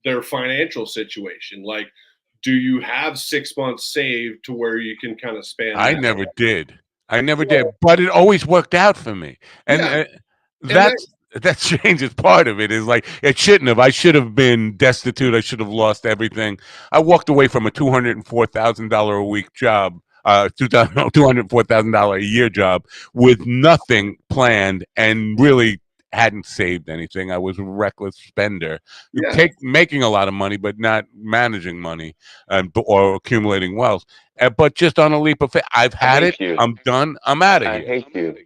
their financial situation. Like, do you have 6 months saved to where you can kind of span? I never did. But it always worked out for me. And that changes part of it. Is like, it shouldn't have. I should have been destitute. I should have lost everything. I walked away from a $204,000 a week job, $204,000 a year job, with nothing planned, and really hadn't saved anything. I was a reckless spender, making a lot of money but not managing money or accumulating wealth. But just on a leap of faith, I've had it. I'm done. I'm out of here. I hate you.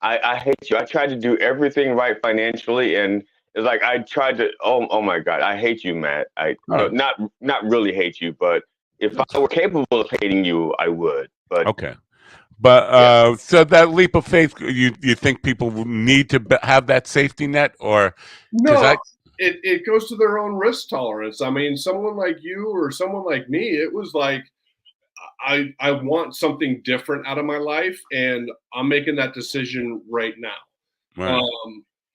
I hate you. I tried to do everything right financially, and it's like I tried to. Oh my God, I hate you, Matt. I no, Oh, not really hate you, but if that's I were capable of hating you, I would. But okay. But yeah, so that leap of faith, you think people need to have that safety net, or because No, I it goes to their own risk tolerance. I mean, someone like you or someone like me, it was like I want something different out of my life, and I'm making that decision right now. right,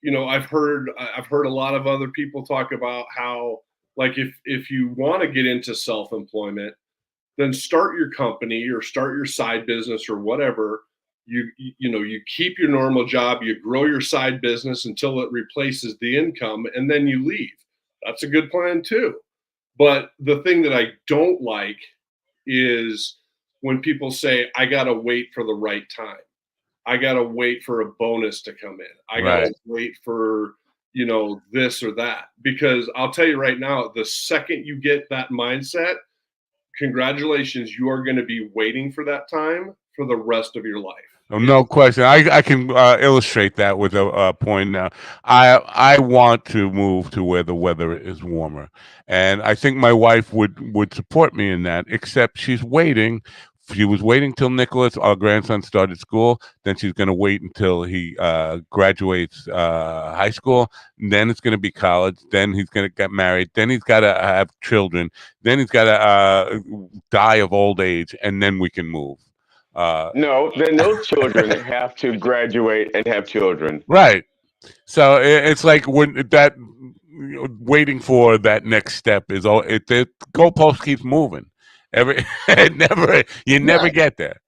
I've heard a lot of other people talk about how, like, if you want to get into self employment, then start your company or start your side business or whatever. You keep your normal job, you grow your side business until it replaces the income, and then you leave. That's a good plan too. But the thing that I don't like is when people say, I got to wait for the right time. I got to wait for a bonus to come in. I got right. to wait for, this or that. Because I'll tell you right now, the second you get that mindset, congratulations, you are going to be waiting for that time for the rest of your life. Oh, no question. I can illustrate that with a point now. I want to move to where the weather is warmer, and I think my wife would support me in that. Except she's waiting. She was waiting till Nicholas, our grandson, started school. Then she's going to wait until he graduates high school. And then it's going to be college. Then he's going to get married. Then he's got to have children. Then he's got to die of old age, and then we can move. Uh, no, then those children have to graduate and have children. Right. So it's like when that waiting for that next step is all. The goalpost keeps moving. It never. You Yeah, never get there.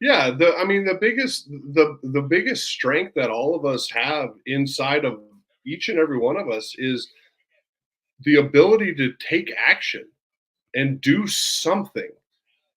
yeah. The biggest strength that all of us have inside of each and every one of us is the ability to take action and do something.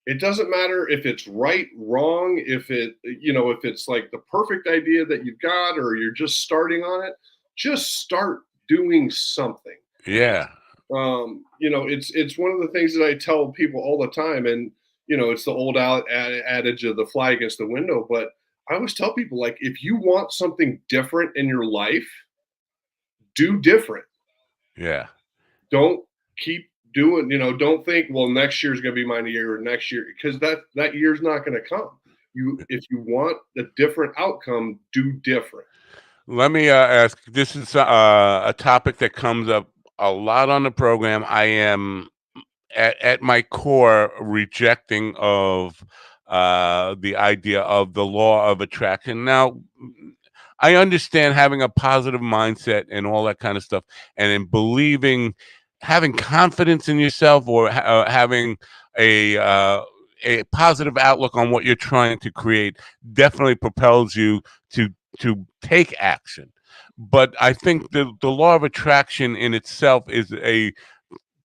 It doesn't matter if it's right, wrong, if it's like the perfect idea that you've got or you're just starting on it, just start doing something. Yeah. It's one of the things that I tell people all the time, and it's the old adage of the fly against the window. But I always tell people, like, if you want something different in your life, do different. Yeah. Don't keep doing. Don't think, well, next year's going to be my year or next year, because that year's not going to come. If you want a different outcome, do different. Let me ask. This is a topic that comes up a lot on the program. I am at my core rejecting of the idea of the law of attraction. Now, I understand having a positive mindset and all that kind of stuff, and in believing, having confidence in yourself, or having a uh, a positive outlook on what you're trying to create, definitely propels you to take action. But I think the law of attraction in itself is a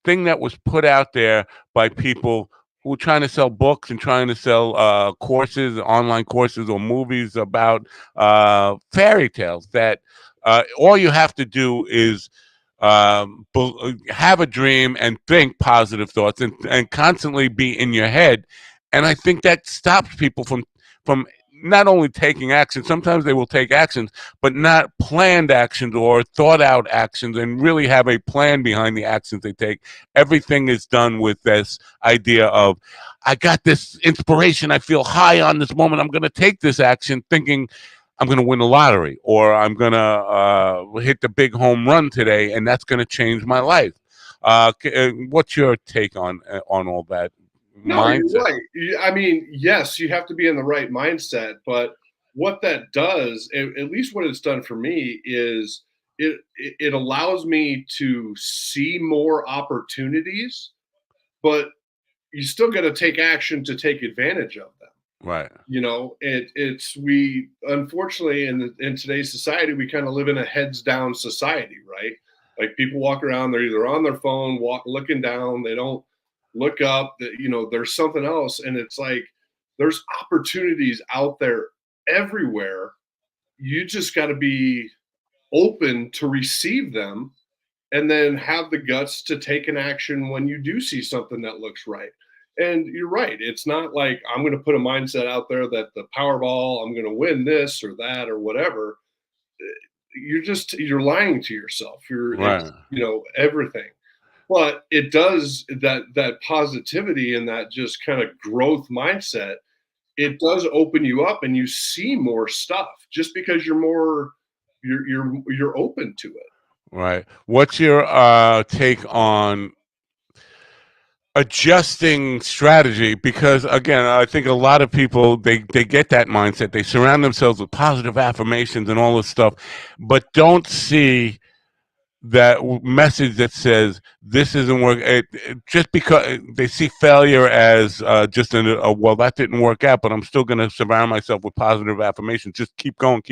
thing that was put out there by people who were trying to sell books and trying to sell courses, online courses, or movies about fairy tales. That all you have to do is have a dream and think positive thoughts, and constantly be in your head. And I think that stops people from not only taking action. Sometimes they will take actions, but not planned actions or thought out actions, and really have a plan behind the actions they take. Everything is done with this idea of, I got this inspiration, I feel high on this moment, I'm going to take this action, thinking I'm going to win the lottery, or I'm going to hit the big home run today, and that's going to change my life. What's your take on all that No, you're mindset? right. I mean, yes, you have to be in the right mindset, but what that does, at least what it's done for me, is it allows me to see more opportunities, but you still got to take action to take advantage of them. Right. It's we unfortunately in today's society we kind of live in a heads down society, right? Like, people walk around, they're either on their phone, looking down, they don't look up. That there's something else, and it's like there's opportunities out there everywhere. You just got to be open to receive them, and then have the guts to take an action when you do see something that looks right. And you're right. It's not like I'm going to put a mindset out there that the Powerball, I'm going to win this or that or whatever. You're lying to yourself. Right. Everything. But it does that positivity and that just kind of growth mindset. It does open you up, and you see more stuff just because you're open to it. Right. What's your take on adjusting strategy? Because again, I think a lot of people they get that mindset. They surround themselves with positive affirmations and all this stuff, but don't see that message that says this isn't working. Just because they see failure as just well, that didn't work out, but I'm still going to surround myself with positive affirmations. Just keep going,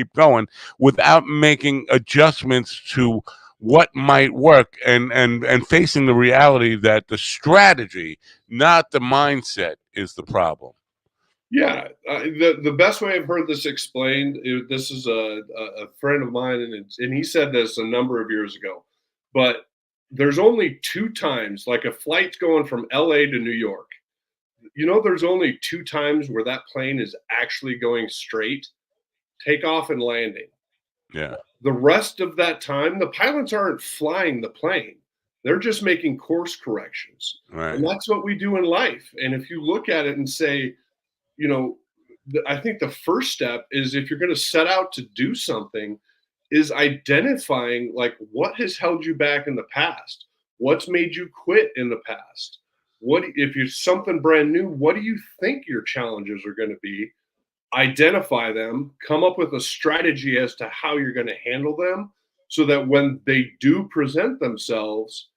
without making adjustments to what might work, and facing the reality that the strategy, not the mindset, is the problem. Yeah, the best way I've heard this explained, this is a friend of mine, and he said this a number of years ago, but there's only two times, like a flight's going from LA to New York. There's only two times where that plane is actually going straight, takeoff and landing. Yeah. The rest of that time, the pilots aren't flying the plane. They're just making course corrections. Right. And that's what we do in life. And if you look at it and say, I think the first step is, if you're going to set out to do something, is identifying like what has held you back in the past, what's made you quit in the past, what if you're something brand new, what do you think your challenges are going to be, identify them, come up with a strategy as to how you're going to handle them, so that when they do present themselves,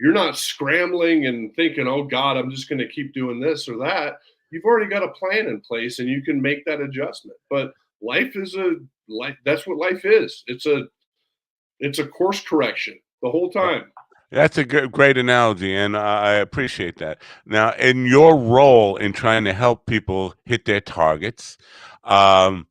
you're not scrambling and thinking, oh God, I'm just going to keep doing this or that. You've already got a plan in place and you can make that adjustment. But life is that's what life is. It's a course correction the whole time. That's a great analogy, and I appreciate that. Now, in your role in trying to help people hit their targets, um,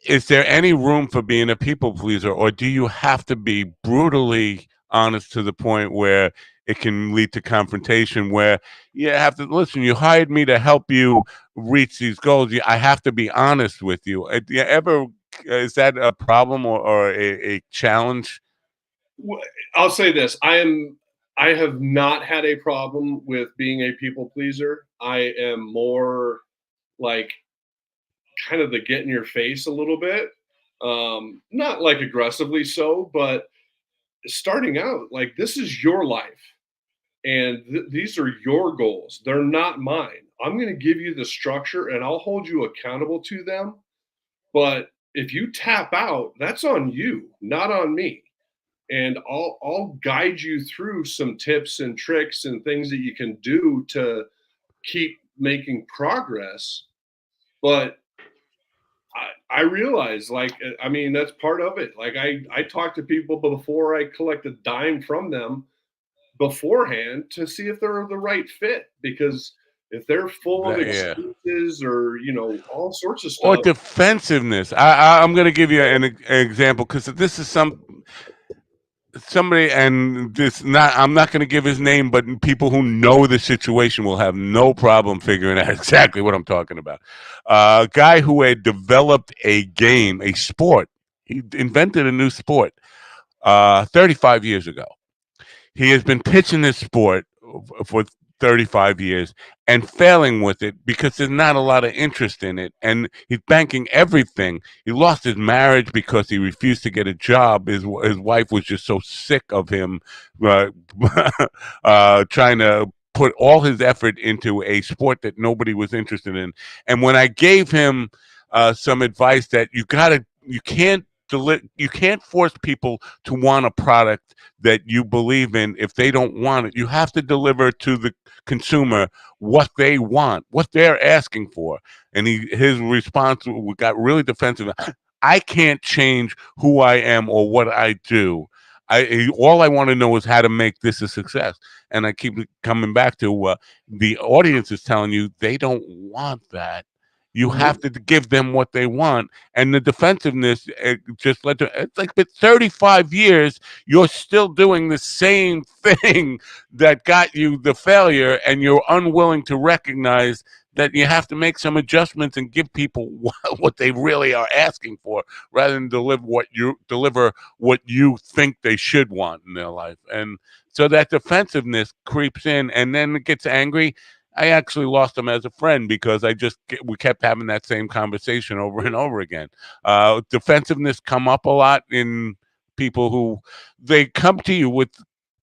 is there any room for being a people pleaser, or do you have to be brutally honest to the point where it can lead to confrontation, where you have to listen, you hired me to help you reach these goals. I have to be honest with you. Is that a problem, or a challenge? I'll say this: I have not had a problem with being a people pleaser. I am more like kind of the get in your face a little bit, not like aggressively so, but starting out like, this is your life, and these are your goals. They're not mine. I'm going to give you the structure, and I'll hold you accountable to them. But if you tap out, that's on you, not on me. And I'll guide you through some tips and tricks and things that you can do to keep making progress. But I realize, like, I mean, that's part of it. Like, I talk to people before I collect a dime from them beforehand to see if they're the right fit, because if they're full of Yeah. excuses or all sorts of Or stuff. defensiveness. I'm going to give you an example, because this is somebody, and this not I'm not going to give his name, but people who know the situation will have no problem figuring out exactly what I'm talking about. A guy who had developed a game, a sport. He invented a new sport 35 years ago. He has been pitching this sport for 35 years and failing with it because there's not a lot of interest in it. And he's banking everything. He lost his marriage because he refused to get a job. His wife was just so sick of him trying to put all his effort into a sport that nobody was interested in. And when I gave him some advice that you can't force people to want a product that you believe in if they don't want it. You have to deliver to the consumer what they want, what they're asking for. And his response got really defensive. I can't change who I am or what I do. All I want to know is how to make this a success. And I keep coming back to the audience is telling you they don't want that. You have to give them what they want, and the defensiveness just led to. It's like, but 35 years, you're still doing the same thing that got you the failure, and you're unwilling to recognize that you have to make some adjustments and give people what they really are asking for, rather than deliver what you think they should want in their life. And so that defensiveness creeps in, and then it gets angry. I actually lost him as a friend because we kept having that same conversation over and over again. Defensiveness come up a lot in people who they come to you with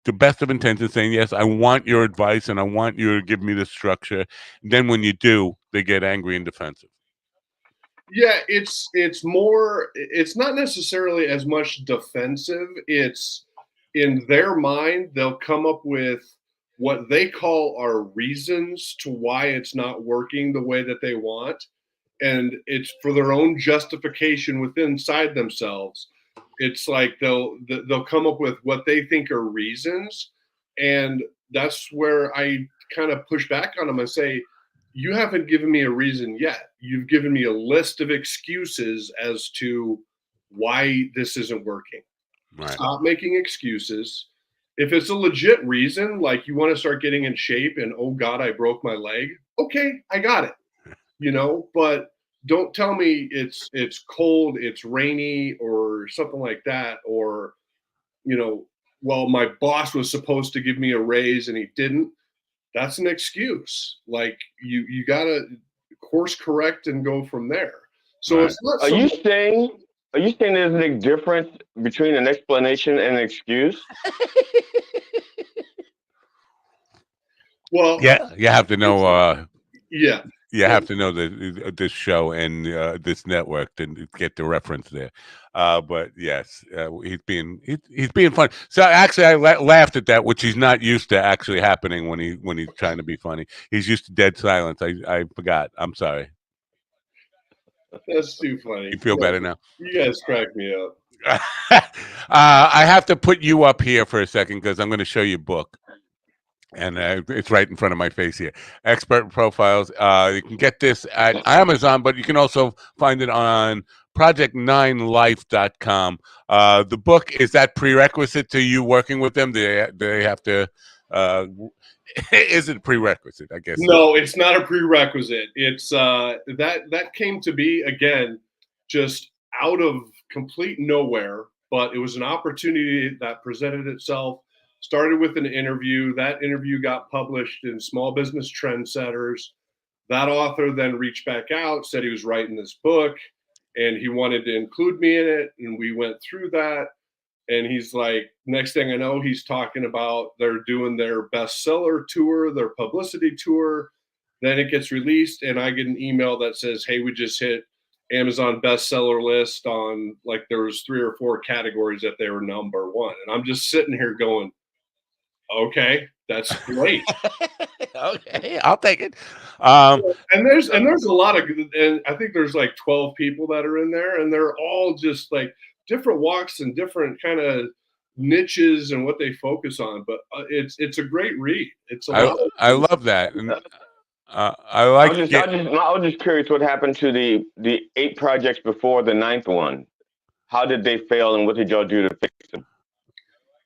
the best of intentions, saying, yes, I want your advice and I want you to give me the structure. And then when you do, they get angry and defensive. Yeah, it's more, it's not necessarily as much defensive. It's in their mind, they'll come up with what they call are reasons to why it's not working the way that they want. And it's for their own justification within inside themselves. It's like they'll come up with what they think are reasons. And that's where I kind of push back on them and say, you haven't given me a reason yet. You've given me a list of excuses as to why this isn't working. Right. Stop making excuses. If it's a legit reason, like you want to start getting in shape and, oh God, I broke my leg. Okay, I got it. But don't tell me it's cold, it's rainy, or something like that. Or, well, my boss was supposed to give me a raise and he didn't. That's an excuse. Like you gotta course correct and go from there. So Right. it's not. Are you saying there's a big difference between an explanation and an excuse? Well, yeah, you have to know. Yeah. You have to know this show and this network to get the reference there. But yes, he's being funny. So actually, I laughed at that, which he's not used to actually happening when he's trying to be funny. He's used to dead silence. I forgot. I'm sorry. That's too funny. You feel better now? You guys crack me up. I have to put you up here for a second because I'm going to show you a book. And it's right in front of my face here. Expert Profiles. You can get this at Amazon, but you can also find it on project9life.com. The book, is that prerequisite to you working with them? Do they have to? Is it a prerequisite? I guess. No, it's not a prerequisite. It's that came to be, again, just out of complete nowhere. But it was an opportunity that presented itself. Started with an interview. That interview got published in Small Business Trendsetters. That author then reached back out, said he was writing this book and he wanted to include me in it. And we went through that. And he's like, next thing I know, he's talking about they're doing their bestseller tour, their publicity tour. Then it gets released and I get an email that says, hey, we just hit Amazon bestseller list on, like, there was 3 or 4 categories that they were number 1. And I'm just sitting here going, okay, that's great. Okay, I'll take it. And there's a lot of, and I think there's like 12 people that are in there, and they're all just like different walks and different kind of niches and what they focus on. But it's a great read. It's I love that. And, I like. I was just curious what happened to the 8 projects before the 9th one. How did they fail, and what did y'all do to fix them?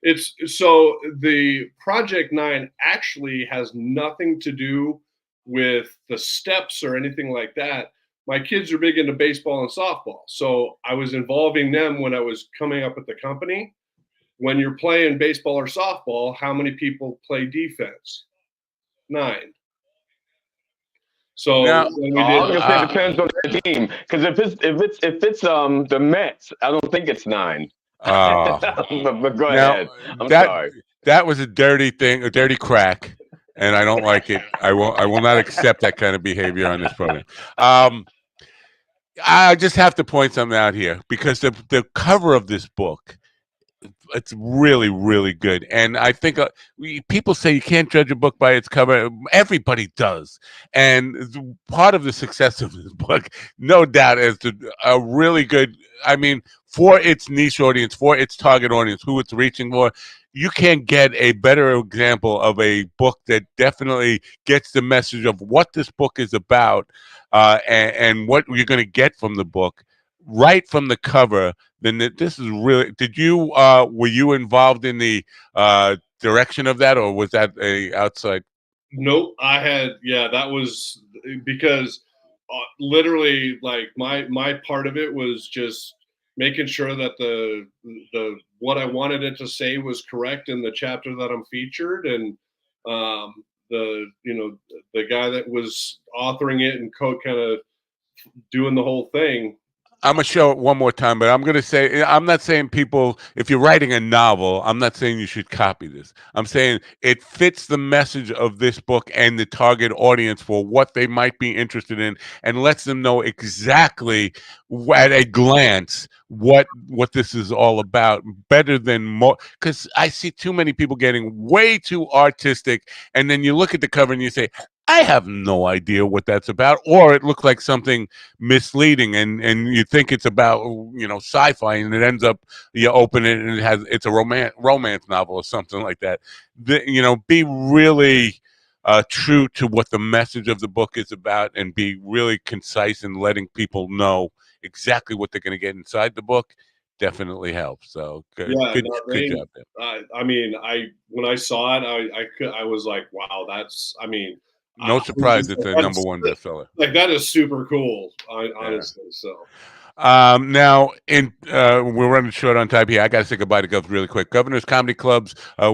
It's so the Project 9 actually has nothing to do with the steps or anything like that. My kids are big into baseball and softball, so I was involving them when I was coming up with the company. When you're playing baseball or softball, how many people play defense? 9. So now, it depends on the team, because if it's the Mets, I don't think it's 9. But go ahead. I'm sorry. That was a dirty thing, a dirty crack, and I don't like it. I will not accept that kind of behavior on this program. I just have to point something out here because the cover of this book, it's really, really good. And I think people say you can't judge a book by its cover. Everybody does. And part of the success of this book, no doubt, is a really good, I mean, for its niche audience, for its target audience, who it's reaching for, you can't get a better example of a book that definitely gets the message of what this book is about, and what you're going to get from the book right from the cover. Then this is really. Did you were you involved in the direction of that, or was that a outside? Nope, that was because literally, like my part of it was just making sure that the what I wanted it to say was correct in the chapter that I'm featured, and the guy that was authoring it and kind of doing the whole thing. I'm gonna show it one more time, but I'm gonna say I'm not saying people. If you're writing a novel, I'm not saying you should copy this. I'm saying it fits the message of this book and the target audience for what they might be interested in, and lets them know exactly at a glance what this is all about. Better than more, because I see too many people getting way too artistic, and then you look at the cover and you say, I have no idea what that's about, or it looks like something misleading, and you think it's about sci-fi, and it ends up you open it and it's a romance novel or something like that. Be really true to what the message of the book is about, and be really concise in letting people know exactly what they're going to get inside the book. Definitely helps. So good, Yeah, good, no, good job there. I mean, when I saw it, I was like, wow, No surprise, it's a number that's one bestseller. like that is super cool, Yeah. honestly. So. Now, we're running short on time here. I got to say goodbye to Gov really quick. Governor's Comedy Club's